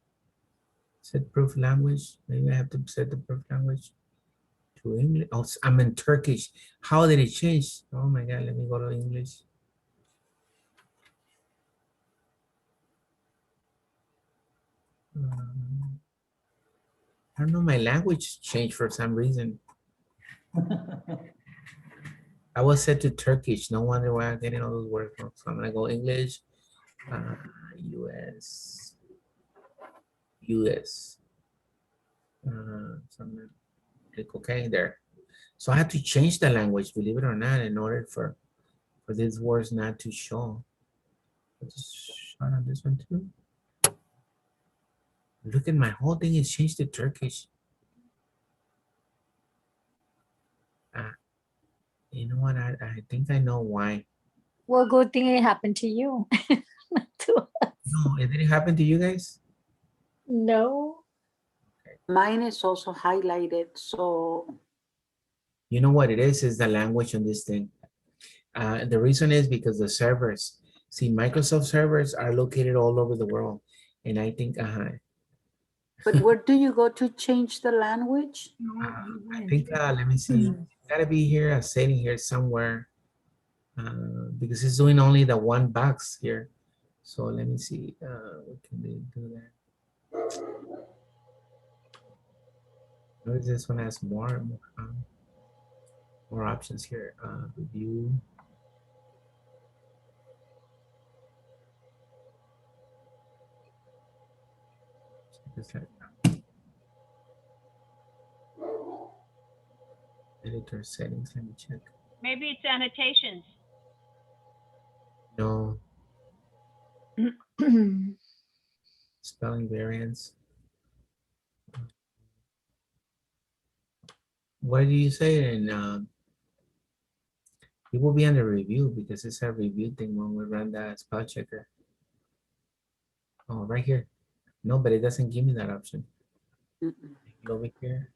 S1: Set proof language. Maybe I have to set the proof language to English. Oh, I'm in Turkish. How did it change? Oh my God, let me go to English. I don't know, my language changed for some reason. I was set to Turkish. No wonder why I'm getting all those words wrong. So I'm gonna go English, US. So I'm gonna click OK there. So I have to change the language, believe it or not, in order for these words not to show. Just shut on this one too. Look at my whole thing is changed to Turkish. You know what? I think I know why.
S12: Well, good thing it happened to you. Not to us.
S1: No, it didn't happen to you guys?
S12: No.
S2: Mine is also highlighted, so.
S1: You know what it is the language on this thing. The reason is because the servers, see, Microsoft servers are located all over the world. And I think,
S2: But where do you go to change the language?
S1: I think, let me see, it's gotta be here, a setting here somewhere, because it's doing only the one box here. So let me see, what can they do there? Notice this one has more options here. Review. Editor settings, let me check.
S4: Maybe it's annotations.
S1: No. Spelling variants. What do you say? And it will be under review because it's a review thing when we run that spell checker. Oh, right here. No, but it doesn't give me that option. Go over here.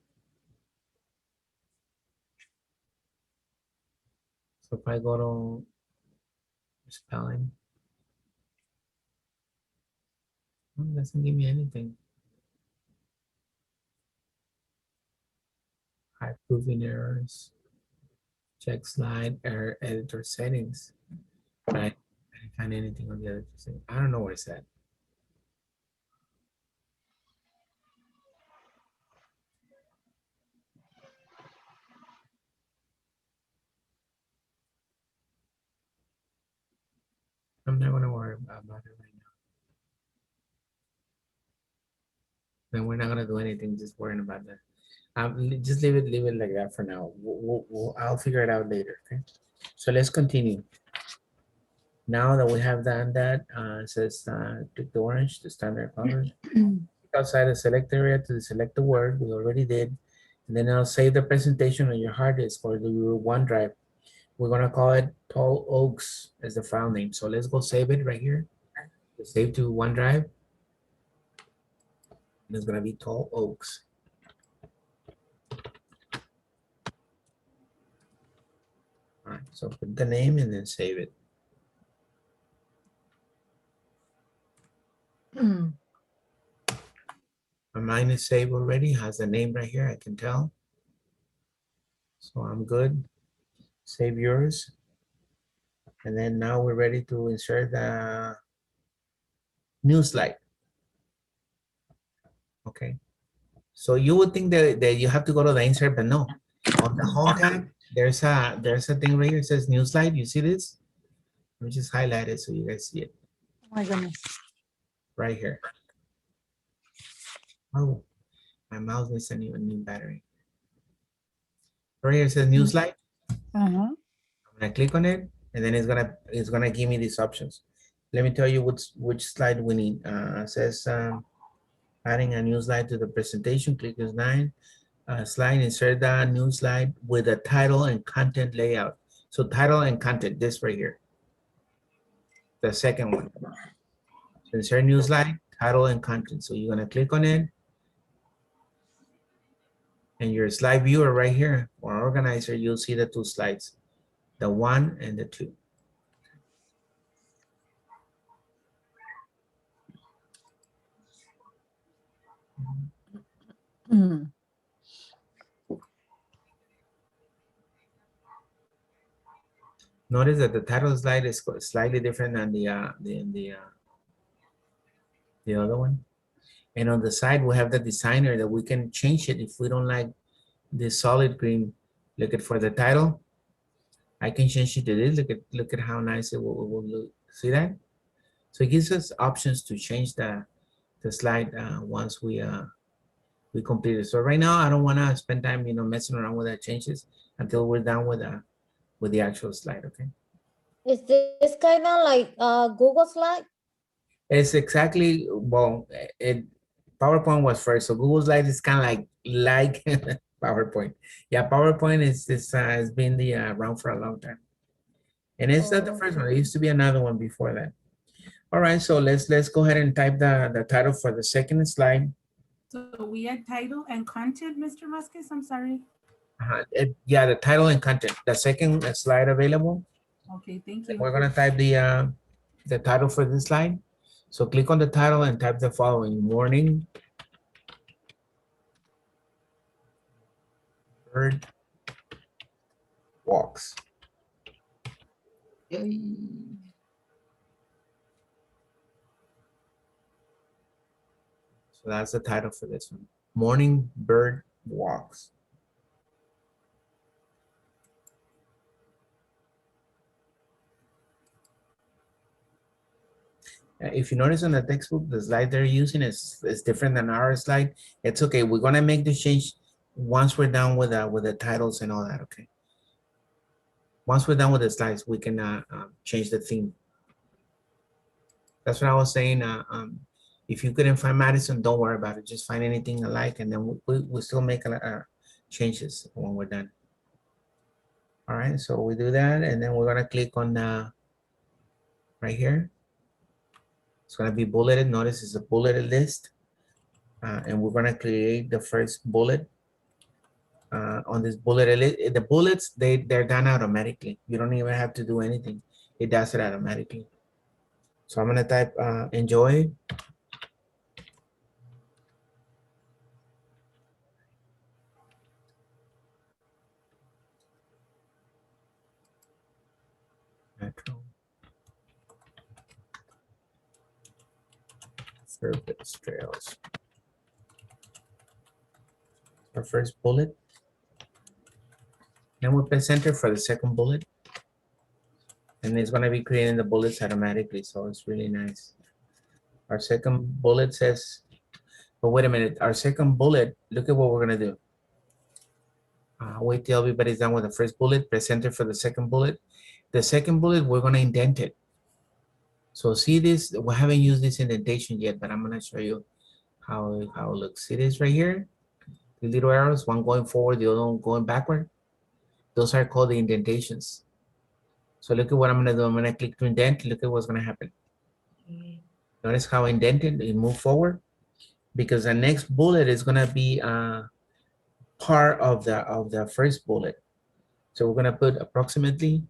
S1: So if I go to spelling, it doesn't give me anything. High proofing errors. Check slide error editor settings. But I didn't find anything on the other thing. I don't know where it's at. I'm not gonna worry about it right now. Then we're not gonna do anything, just worrying about that. Just leave it like that for now. I'll figure it out later. Okay. So let's continue. Now that we have done that, it says click the orange, the standard color. Outside the select area to select the word. We already did. And then I'll save the presentation on your hard disk or your OneDrive. We're gonna call it Tall Oaks as the file name. So let's go save it right here. Save to OneDrive. And it's gonna be Tall Oaks. So put the name and then save it. Mine is saved already, has the name right here, I can tell. So I'm good. Save yours. And then now we're ready to insert the new slide. Okay. So you would think that you have to go to the insert, but no. On the home tab, there's a thing right here, it says new slide. You see this? Let me just highlight it so you guys see it.
S12: Oh my goodness.
S1: Right here. Oh, my mouse needs a new battery. Right here it says new slide. I'm gonna click on it, and then it's gonna give me these options. Let me tell you which slide we need. It says adding a new slide to the presentation. Click this 9 slide. Insert the new slide with a title and content layout. So title and content, this right here. The second one. So insert new slide, title and content. So you're gonna click on it. And your slide viewer right here, or organizer, you'll see the 2 slides, the 1 and the 2. Notice that the title slide is slightly different than the other one. And on the side, we have the designer that we can change it if we don't like the solid green. Look at for the title. I can change it to this. Look at how nice it will look. See that? So it gives us options to change the slide once we complete it. So right now, I don't want to spend time, messing around with the changes until we're done with the actual slide. Okay.
S5: Is this kind of like Google slide?
S1: It's exactly, well, PowerPoint was first, so Google Slides is kind of like PowerPoint. Yeah, PowerPoint has been around for a long time, and it's not the first one. There used to be another one before that. All right, so let's go ahead and type the title for the second slide.
S9: So we had title and content, Mr. Vasquez, I'm sorry.
S1: Yeah, the title and content. The second slide available.
S9: Okay, thank you.
S1: We're gonna type the title for this slide. So click on the title and type the following: morning bird walks. So that's the title for this one. Morning bird walks. If you notice on the textbook, the slide they're using is different than our slide. It's okay. We're gonna make the change once we're done with the titles and all that. Okay. Once we're done with the slides, we can change the theme. That's what I was saying. If you couldn't find Madison, don't worry about it. Just find anything alike, and then we still make changes when we're done. All right. So we do that, and then we're gonna click on right here. It's going to be bulleted. Notice it's a bulleted list. And we're going to create the first bullet on this bulleted list. The bullets, they're done automatically. You don't even have to do anything. It does it automatically. So I'm going to type enjoy. Natural. Surface trails. Our first bullet. Then we press enter for the second bullet. And it's going to be creating the bullets automatically. So it's really nice. Our second bullet says, but wait a minute. Our second bullet, look at what we're going to do. Wait till everybody's done with the first bullet. Press enter for the second bullet. The second bullet, we're going to indent it. So see this, we haven't used this indentation yet, but I'm gonna show you how it looks. See this right here? The little arrows, one going forward, the other one going backward. Those are called the indentations. So look at what I'm gonna do. I'm gonna click to indent, look at what's gonna happen. Notice how indented, it move forward. Because the next bullet is gonna be part of the first bullet. So we're gonna put approximately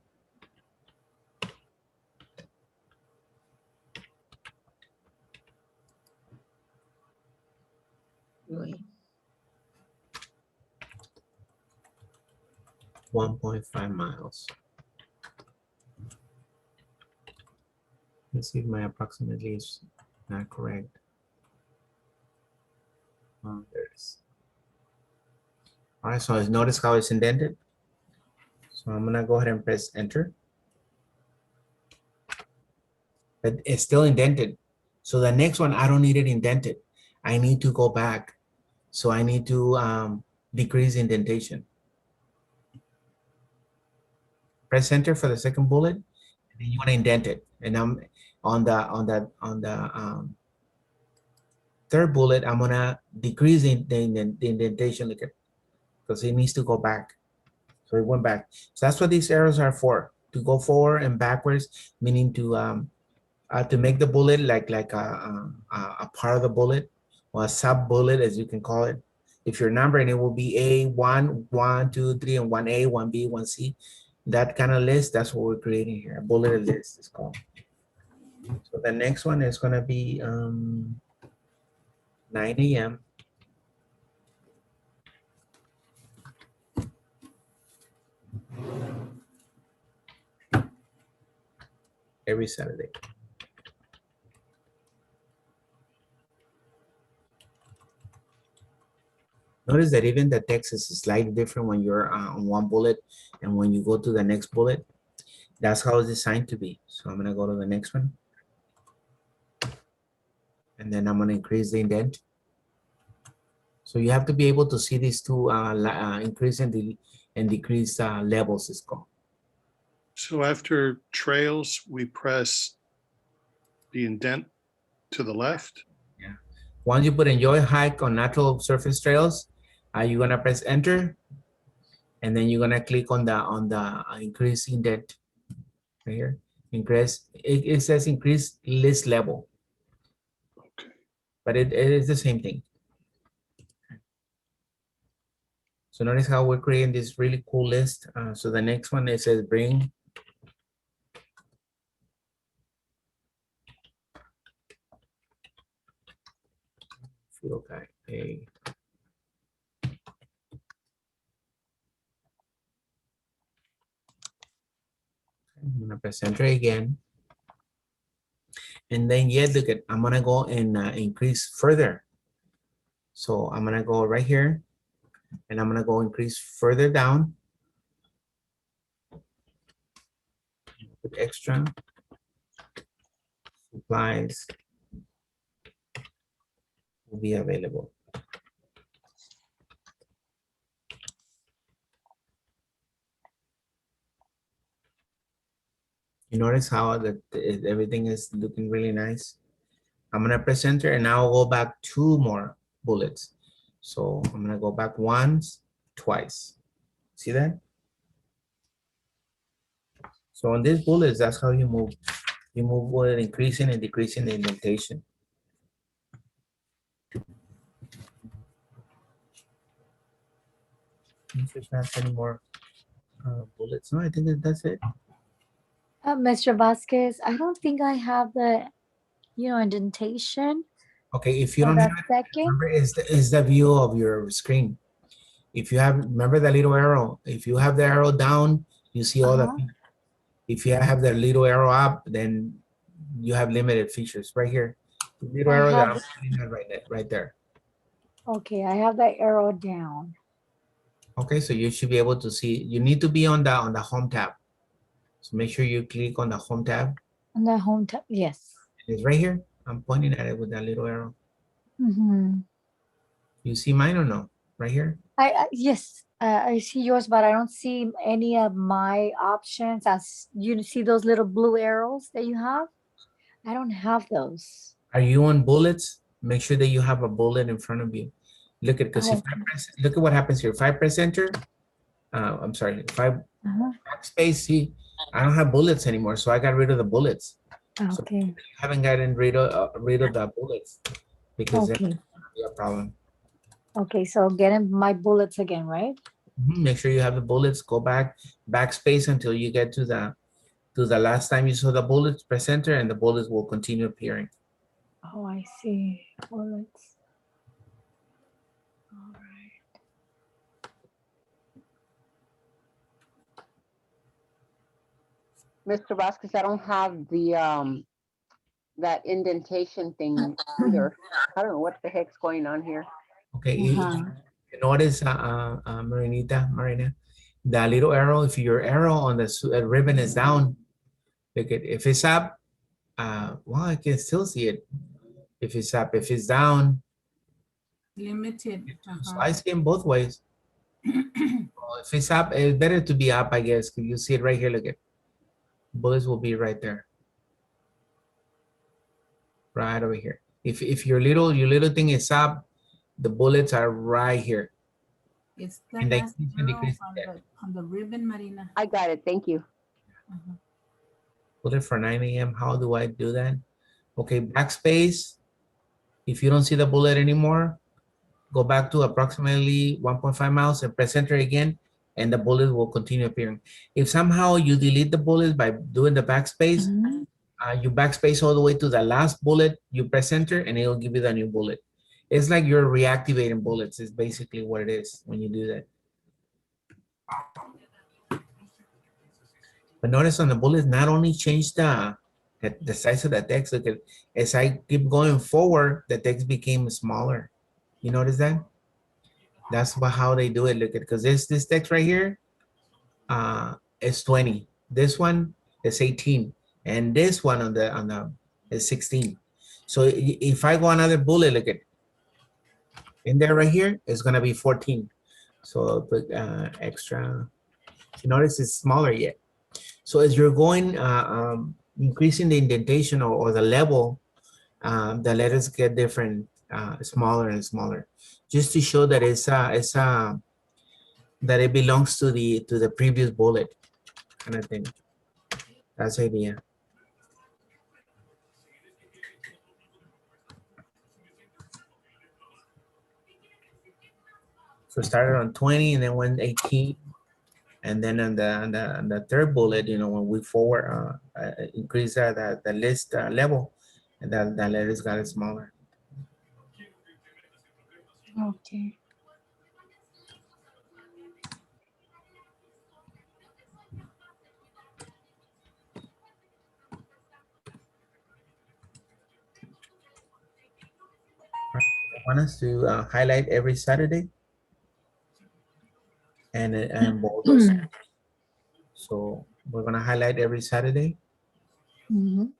S6: Louis.
S1: 1.5 miles. Let's see if my approximately is not correct. Oh, there it is. All right, so notice how it's indented. So I'm gonna go ahead and press enter. But it's still indented. So the next one, I don't need it indented. I need to go back. So I need to decrease indentation. Press enter for the second bullet, and then you want to indent it. And I'm on the third bullet, I'm gonna decrease the indentation, look at, because it needs to go back. So it went back. So that's what these arrows are for, to go forward and backwards, meaning to make the bullet like a part of the bullet, or a sub bullet, as you can call it. If you're numbering, it will be A1, 1, 2, 3, and 1A, 1B, 1C. That kind of list, that's what we're creating here. A bulleted list is called. So the next one is gonna be 9 a.m. every Saturday. Notice that even the text is slightly different when you're on one bullet and when you go to the next bullet. That's how it's designed to be. So I'm gonna go to the next one. And then I'm gonna increase the indent. So you have to be able to see these two increase and decrease levels, is called.
S8: So after trails, we press the indent to the left.
S1: Yeah. Once you put enjoy hike on natural surface trails, you're gonna press enter, and then you're gonna click on the increase indent right here. Increase. It says increase list level.
S8: Okay.
S1: But it is the same thing. So notice how we're creating this really cool list. So the next one, it says bring. Okay. I'm gonna press enter again. And then look at, I'm gonna go and increase further. So I'm gonna go right here and I'm gonna go increase further down. Put extra supplies will be available. You notice how that everything is looking really nice. I'm gonna press enter and now I'll go back 2 more bullets. So I'm gonna go back once, twice. See that? So on these bullets, that's how you move. You move with increasing and decreasing the indentation. If not any more bullets. No, I think that's it.
S12: Mr. Vasquez, I don't think I have the, indentation.
S1: Okay, if you
S12: For
S1: don't
S12: that
S1: have it,
S12: second.
S1: remember is the view of your screen. If you have, remember the little arrow. If you have the arrow down, you see all the. If you have the little arrow up, then you have limited features right here. The little arrow that I'm putting it right there.
S12: Okay, I have that arrow down.
S1: Okay, so you should be able to see. You need to be on the home tab. So make sure you click on the home tab.
S12: On the home tab, yes.
S1: It's right here. I'm pointing at it with that little arrow.
S12: Mm-hmm.
S1: You see mine or no? Right here?
S12: Yes, I see yours, but I don't see any of my options. As you see those little blue arrows that you have? I don't have those.
S1: Are you on bullets? Make sure that you have a bullet in front of you. Look at, because if I press, look at what happens here. If I press enter, I'm sorry, if I backspace, see, I don't have bullets anymore, so I got rid of the bullets.
S12: Okay.
S1: So you haven't gotten rid of the bullets because that's gonna be a problem.
S12: Okay, so getting my bullets again, right?
S1: Make sure you have the bullets. Go backspace until you get to the last time you saw the bullets. Press enter, and the bullets will continue appearing.
S12: Oh, I see. Bullets.
S14: Mr. Vasquez, I don't have the that indentation thing either. I don't know what the heck's going on here.
S1: Okay, you notice, Marina, the little arrow, if your arrow on the ribbon is down, look at, if it's up, well, I can still see it. If it's up, if it's down,
S9: Limited.
S1: so I see them both ways. Well, if it's up, it's better to be up, I guess, because you see it right here, look at, bullets will be right there. Right over here. If your little thing is up, the bullets are right here.
S9: It's the
S1: And they
S9: last
S1: increase and
S9: arrow
S1: decrease
S9: on the ribbon, Marina.
S14: I got it. Thank you.
S1: Bullet for 9 a.m. How do I do that? Okay, backspace. If you don't see the bullet anymore, go back to approximately 1.5 miles and press enter again, and the bullet will continue appearing. If somehow you delete the bullets by doing the backspace, you backspace all the way to the last bullet, you press enter, and it'll give you the new bullet. It's like you're reactivating bullets, is basically what it is when you do that. But notice on the bullets, not only change the size of the text, look at, as I keep going forward, the text became smaller. You notice that? That's how they do it. Look at, because this text right here is 20. This one is 18. And this one on the is 16. So if I go another bullet, look at, in there right here, it's gonna be 14. So I'll put extra. You notice it's smaller yet. So as you're going, increasing the indentation or the level, the letters get different, smaller and smaller, just to show that that it belongs to the previous bullet, kind of thing. That's the idea. So started on 20 and then went 18. And then on the third bullet, you know, when we forward, increase the list level, and the letters got smaller.
S12: Okay.
S1: I want us to highlight every Saturday and bold those. So we're gonna highlight every Saturday and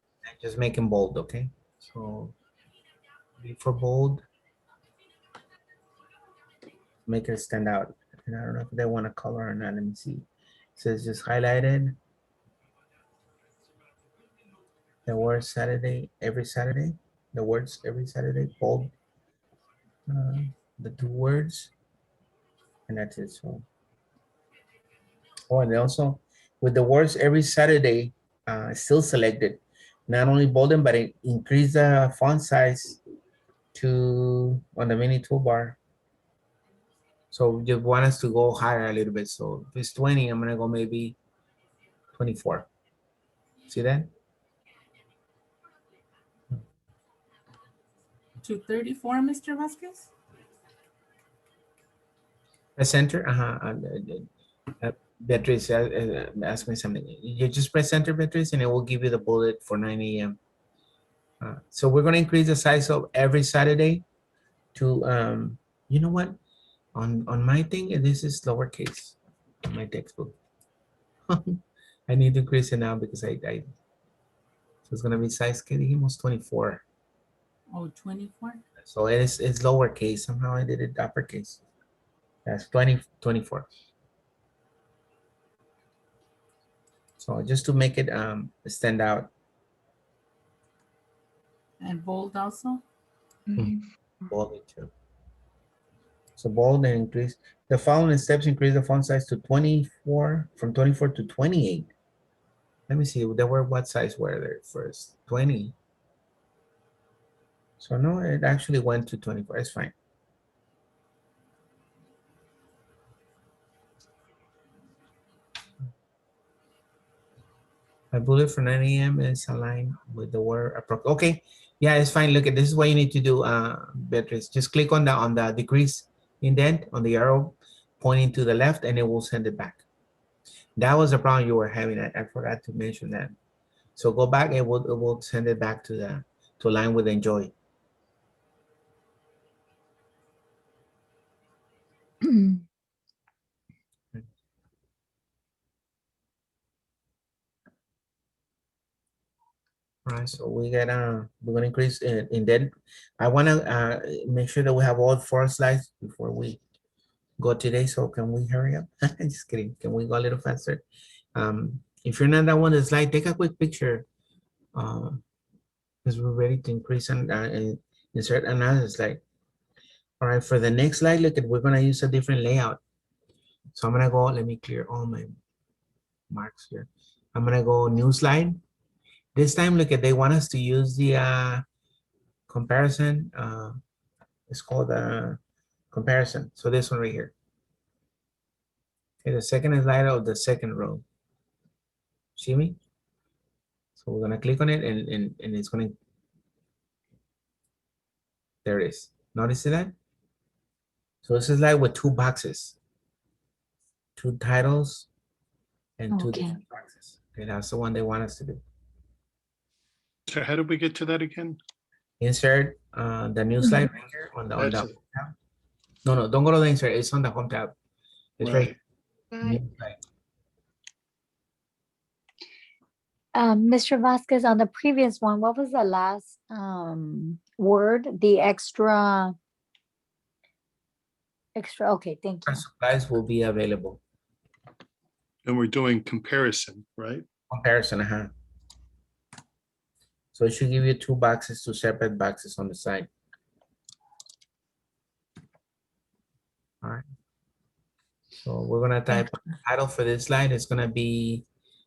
S1: just make them bold, okay? So B for bold, make it stand out. And I don't know if they want a color or not. Let me see. It says just highlighted. The word Saturday, every Saturday. The words every Saturday, bold. The two words, and that's it. So, oh, and also with the words every Saturday, still selected. Not only bolden, but it increase the font size to on the mini toolbar. So you want us to go higher a little bit. So if it's 20, I'm gonna go maybe 24. See that?
S9: To 34, Mr. Vasquez?
S1: Press enter. Beatrice ask me something. You just press enter, Beatrice, and it will give you the bullet for 9 a.m. So we're gonna increase the size of every Saturday to, you know what? On my thing, this is lowercase on my textbook. I need to increase it now because so it's gonna be size que dijimos 24.
S9: Oh, 24?
S1: So it's lowercase. Somehow I did it uppercase. That's 24. So just to make it stand out.
S9: And bold also?
S1: Bold it too. So bold and increase. The following steps increase the font size to 24, from 24 to 28. Let me see, there were what size were there first? 20. So no, it actually went to 24, it's fine. My bullet for 9 a.m. is aligned with the word appropriate. Okay, yeah, it's fine. Look at this is what you need to do, Beatrice. Just click on the decrease. indent on the arrow pointing to the left, and it will send it back. That was the problem you were having. I forgot to mention that. So go back, it will send it back to align with enjoy. All right, so we're gonna increase indent. I wanna make sure that we have all 4 slides before we go today. So can we hurry up? Just kidding. Can we go a little faster? If you're not that one slide, take a quick picture. Because we're ready to increase and insert another slide. All right, for the next slide, look at, we're gonna use a different layout. So I'm gonna go, let me clear all my marks here. I'm gonna go new slide. This time, look at, they want us to use the comparison. It's called comparison. So this one right here. Okay, the second slide of the second row. See me? So we're gonna click on it and it's gonna, there it is. Notice that? So this is like with 2 boxes, 2 titles and 2 different boxes. Okay, that's the one they want us to do.
S8: So how did we get to that again?
S1: Insert the new slide right here on the
S8: That's
S1: home tab. No, don't go to the insert. It's on the home tab. It's right. New slide.
S12: Mr. Vasquez, on the previous one, what was the last word? The extra, okay, thank you.
S1: Supplies will be available.
S8: And we're doing comparison, right?
S1: Comparison, So it should give you 2 boxes, 2 separate boxes on the side. All right. So we're gonna type the title for this slide. It's gonna be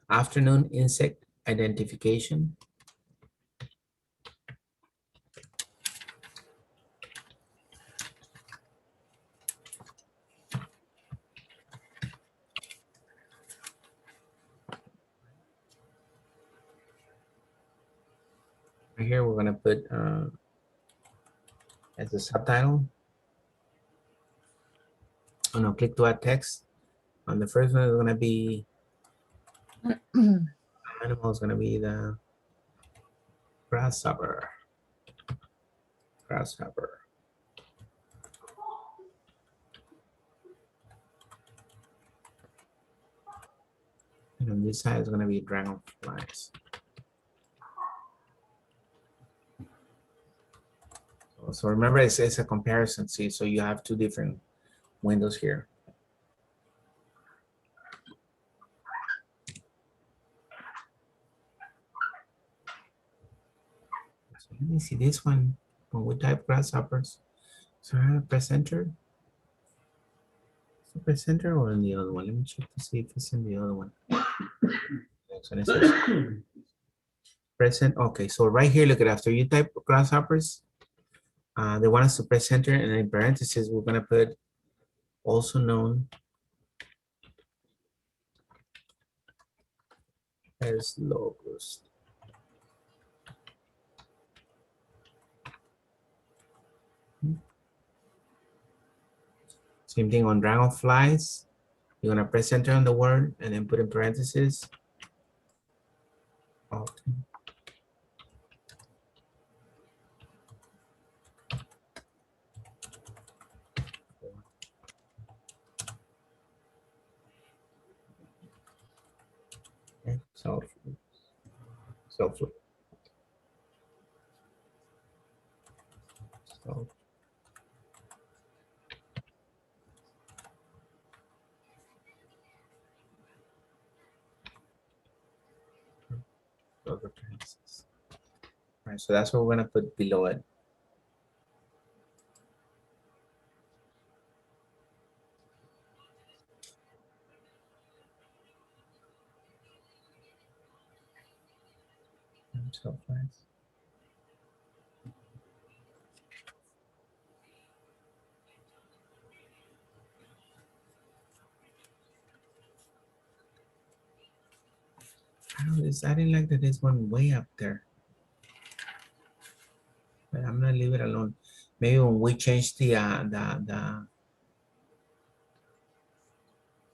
S1: afternoon insect identification. Right here, we're gonna put as a subtitle. Oh no, click to add text. On the first one, it's gonna be animal is gonna be the grasshopper. Grasshopper. And on this side is gonna be dragonflies. So remember, it's a comparison. See, so you have 2 different windows here. So let me see this one. When we type grasshoppers, so I have press enter. Is it press enter or in the other one? Let me check to see if it's in the other one. Next one is present. Okay, so right here, look at, after you type grasshoppers, they want us to press enter, and in parentheses, we're gonna put also known as locust. Same thing on dragonflies. You're gonna press enter on the word and then put in parentheses. Often. Okay, so other parentheses. All right, so that's what we're gonna put below it. So nice. I didn't like that there's one way up there. But I'm gonna leave it alone. Maybe when we change the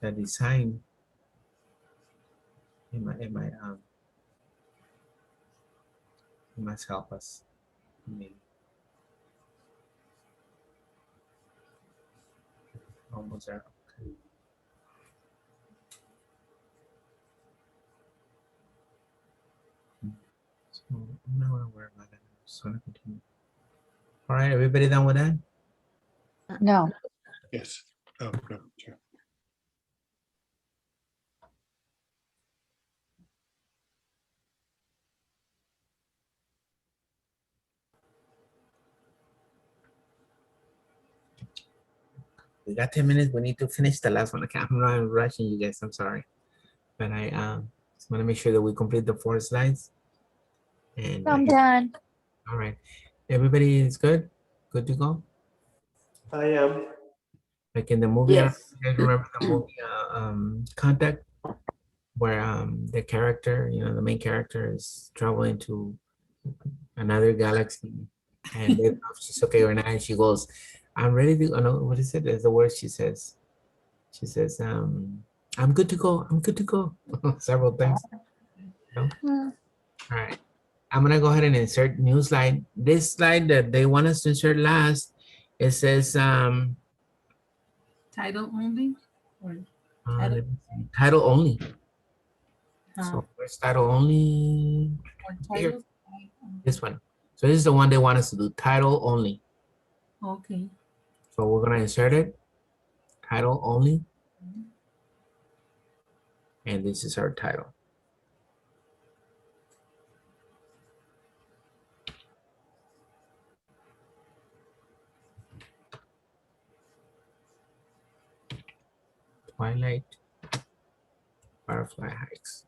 S1: the design. It must help us. Maybe. Almost there. Okay. So I'm not gonna worry about that. I'm just gonna continue. All right, everybody done with that?
S12: No.
S8: Yes. Oh, no, sure.
S1: We got 10 minutes. We need to finish the last one. Okay, I'm not rushing you guys. I'm sorry. But I just want to make sure that we complete the 4 slides. And
S12: I'm done.
S1: all right. Everybody is good? Good to go?
S3: I am.
S1: Like in the movie,
S2: Yes.
S1: you guys remember the movie Contact? Where the character, you know, the main character is traveling to another galaxy and they don't know if she's okay or not. And she goes, I'm ready to, oh no, what is it? That's the word she says. She says, I'm good to go. I'm good to go. Several times. No? All right. I'm gonna go ahead and insert new slide. This slide that they want us to insert last, it says
S9: Title only? Or
S1: let me see, title only.
S9: uh,
S1: So where's title only?
S9: or
S1: Here.
S9: titles?
S1: This one. So this is the one they want us to do, title only.
S9: Okay.
S1: So we're gonna insert it, title only. And this is our title. Twilight Firefly Hikes.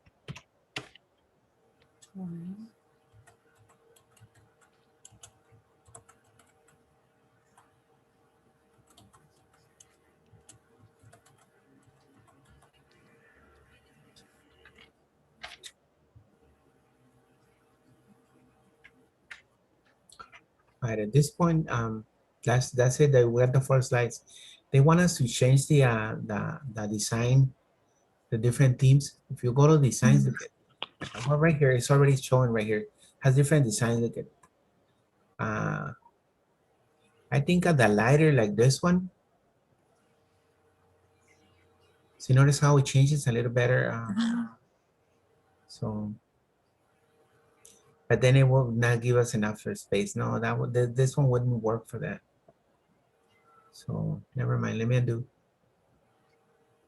S1: Right at this point, that's it. That we got the 4 slides. They want us to change the design, the different themes. If you go to designs, look at, well, right here, it's already showing right here. Has different designs. Look at. I think of the lighter like this one. So you notice how it changes a little better. So, but then it will not give us enough for space. No, that would this one wouldn't work for that. So never mind. Let me undo.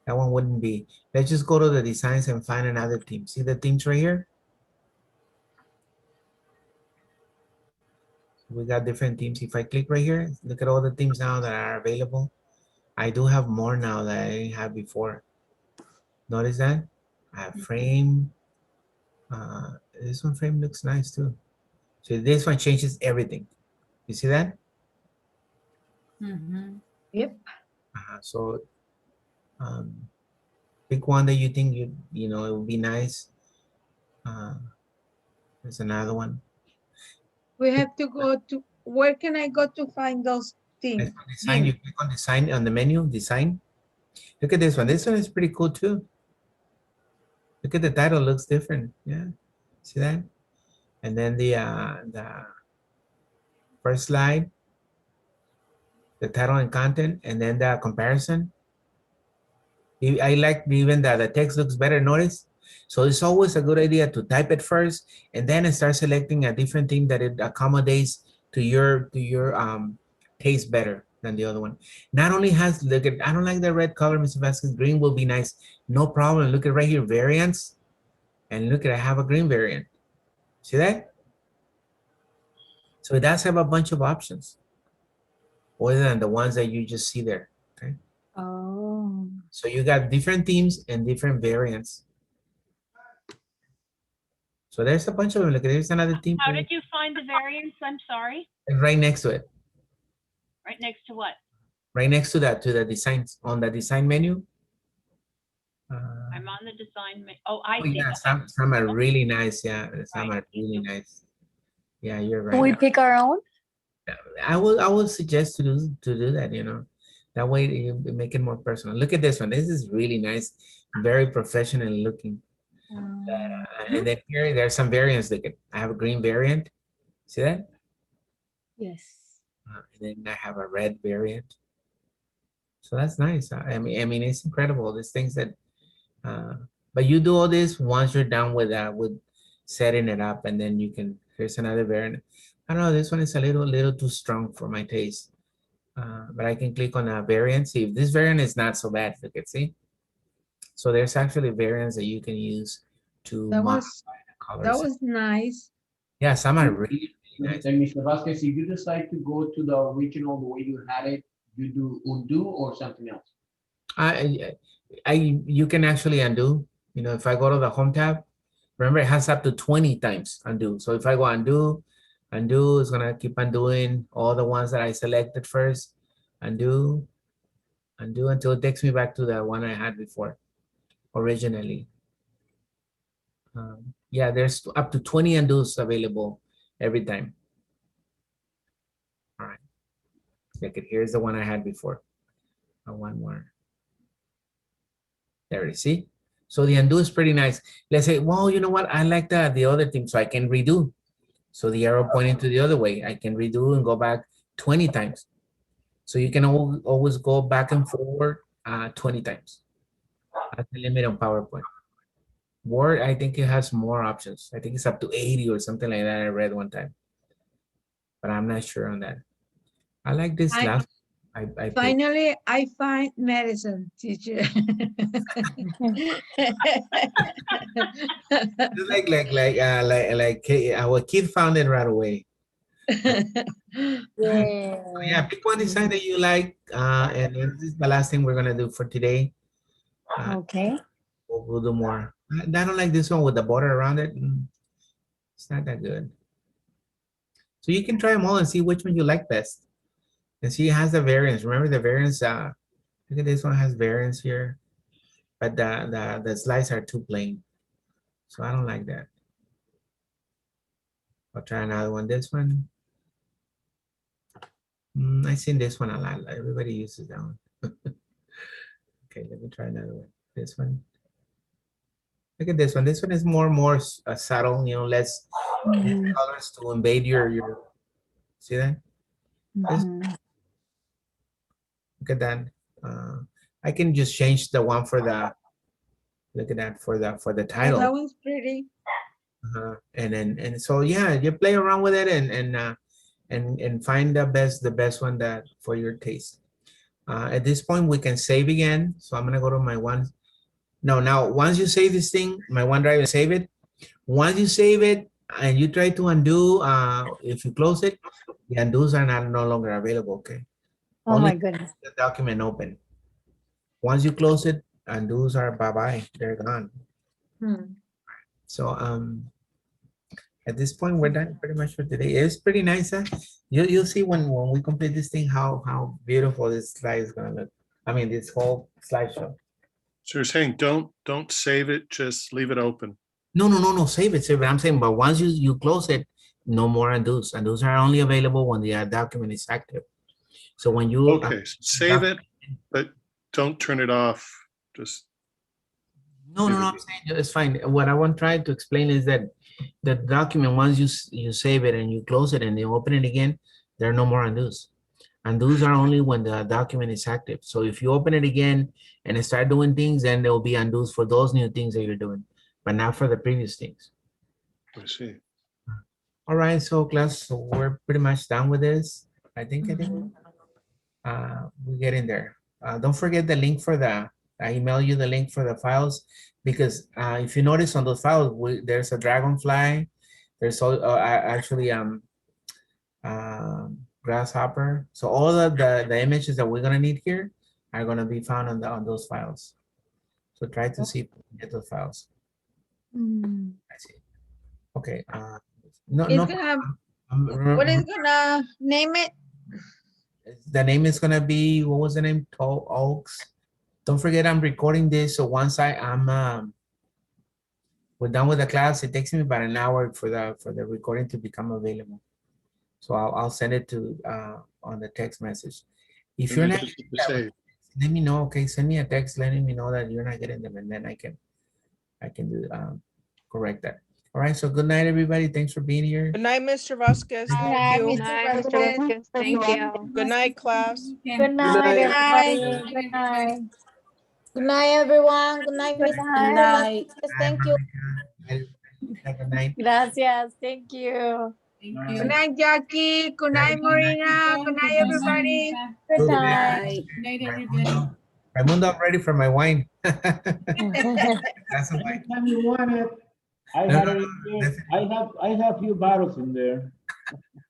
S1: That one wouldn't be. Let's just go to the designs and find another theme. See the themes right here? We got different themes. If I click right here, look at all the themes now that are available. I do have more now that I didn't have before. Notice that? I have frame. This one frame looks nice too. So this one changes everything. You see that?
S6: Yep.
S1: So pick one that you think you know it would be nice. There's another one.
S6: We have to go to, where can I go to find those things?
S1: Design, you click on design on the menu, design. Look at this one. This one is pretty cool too. Look at the title, looks different. Yeah, see that? And then the first slide, the title and content, and then the comparison. I like even that the text looks better, notice? So it's always a good idea to type it first and then start selecting a different thing that it accommodates to your taste better than the other one. Not only has, look at, I don't like the red color, Mr. Vasquez, green will be nice. No problem. Look at right here, variants. And look at, I have a green variant. See that? So it does have a bunch of options other than the ones that you just see there, okay?
S12: Oh.
S1: So you got different themes and different variants. So there's a bunch of them. Look, there's another theme.
S4: How did you find the variants? I'm sorry.
S1: Right next to it.
S4: Right next to what?
S1: Right next to that, to the designs, on the design menu.
S4: I'm on the design. Oh, I see.
S1: Yeah, some are really nice. Yeah, some are really nice. Yeah, you're right.
S12: Can we pick our own?
S1: I will suggest to do that. You know, That way you make it more personal. Look at this one. This is really nice, very professional looking. And then here, there's some variants. Look at, I have a green variant. See that?
S12: Yes.
S1: And then I have a red variant. So that's nice. I mean, it's incredible. These things that, but you do all this once you're done with setting it up, and then you can. Here's another variant. I don't know. This one is a little too strong for my taste. But I can click on a variant. See if this variant is not so bad. Look at, see. So there's actually variants that you can use to
S6: That
S1: modify
S6: was,
S1: the colors.
S6: that was nice.
S1: Yeah, some are really nice.
S13: And Mr. Vasquez, if you decide to go to the original, the way you had it, you do undo or something else?
S1: You can actually undo. You know, if I go to the home tab, remember it has up to 20 times undo. So if I go undo is gonna keep undoing all the ones that I selected first. Undo until it takes me back to the one I had before, originally. Yeah, there's up to 20 undos available every time. All right, look at, here's the one I had before. One more. There it is, see? So the undo is pretty nice. Let's say, well, you know what? I like the other thing, so I can redo. So the arrow pointing to the other way, I can redo and go back 20 times. So you can always go back and forward 20 times. That's the limit on PowerPoint. Word, I think it has more options. I think it's up to 80 or something like that. I read one time, but I'm not sure on that. I like this last. I
S6: Finally, I find medicine, teacher.
S1: like our kid found it right away.
S6: Yeah.
S1: So yeah, pick one design that you like, and this is the last thing we're gonna do for today.
S12: Okay.
S1: We'll do more. I don't like this one with the border around it. It's not that good. So you can try them all and see which one you like best. And see, it has the variants. Remember the variants? Look at this one has variants here, but the slides are too plain. So I don't like that. I'll try another one. This one. I've seen this one a lot. Everybody uses that one. Okay, let me try another one. This one. Look at this one. This one is more subtle, you know, less colors to invade your. See that? Look at that. I can just change the one for the. Look at that for the title.
S6: Oh, that one's pretty.
S1: And so yeah, you play around with it and find the best one that for your taste. At this point, we can save again. So I'm gonna go to my one. No, now once you save this thing, my OneDrive and save it. Once you save it and you try to undo, if you close it, the undos are no longer available. Okay.
S12: Oh
S1: Only
S12: my goodness.
S1: the document open. Once you close it, undos are bye-bye. They're gone. So at this point, we're done pretty much for today. It's pretty nice. Huh? You'll see when we complete this thing how beautiful this slide is gonna look. I mean, this whole slideshow.
S8: So you're saying don't save it, just leave it open.
S1: No, save it. I'm saying, but once you close it, no more undos. Undos are only available when the document is active. So when you
S8: okay, save it, but don't turn it off. Just
S1: no, I'm saying it's fine. What I want to try to explain is that the document, once you save it and you close it and you open it again, there are no more undos. Undos are only when the document is active. So if you open it again and start doing things, then there will be undos for those new things that you're doing, but not for the previous things.
S8: I see.
S1: All right, so class, so we're pretty much done with this. I think we get in there. Don't forget the link for I email you the link for the files, because if you notice on those files, there's a dragonfly. There's actually grasshopper. So all of the images that we're gonna need here are gonna be found on those files. So try to see if you can get those files. I see. Okay.
S6: What is gonna name it?
S1: The name is gonna be, what was the name? Tall Oaks. Don't forget I'm recording this, so once we're done with the class, it takes me about an hour for the recording to become available. So I'll send it to on the text message. If
S8: And
S1: you're
S8: I
S1: not,
S8: just hit the save.
S1: let me know, okay? Send me a text letting me know that you're not getting them, and then I can do correct that. All right, so good night, everybody. Thanks for being here.
S11: Good night, Mr. Vasquez.
S12: Good
S11: Thank
S12: night,
S11: you.
S12: Mr. Vasquez.
S9: Thank you.
S11: Good night, class.
S12: Good night,
S3: night.
S12: everybody. Good night.
S5: Good night, everyone. Good night,
S12: Good
S5: Mr.
S12: night.
S5: Vasquez. Thank you.
S1: Good night.
S12: Gracias. Thank you.
S9: Thank
S10: Night.
S9: you.
S6: Good night, Jackie. Good night, Marina. Good night, everybody.
S12: Good
S1: Good
S12: night.
S9: Good night, everybody.
S1: Raimundo, I'm ready for my wine. That's a wine.
S10: Anytime you want it. I
S1: No,
S10: had
S1: no,
S10: it in there. I have few bottles in there.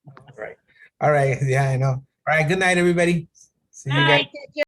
S1: All right. All right. Yeah, I know. All right. Good night, everybody. See you guys.
S4: Night.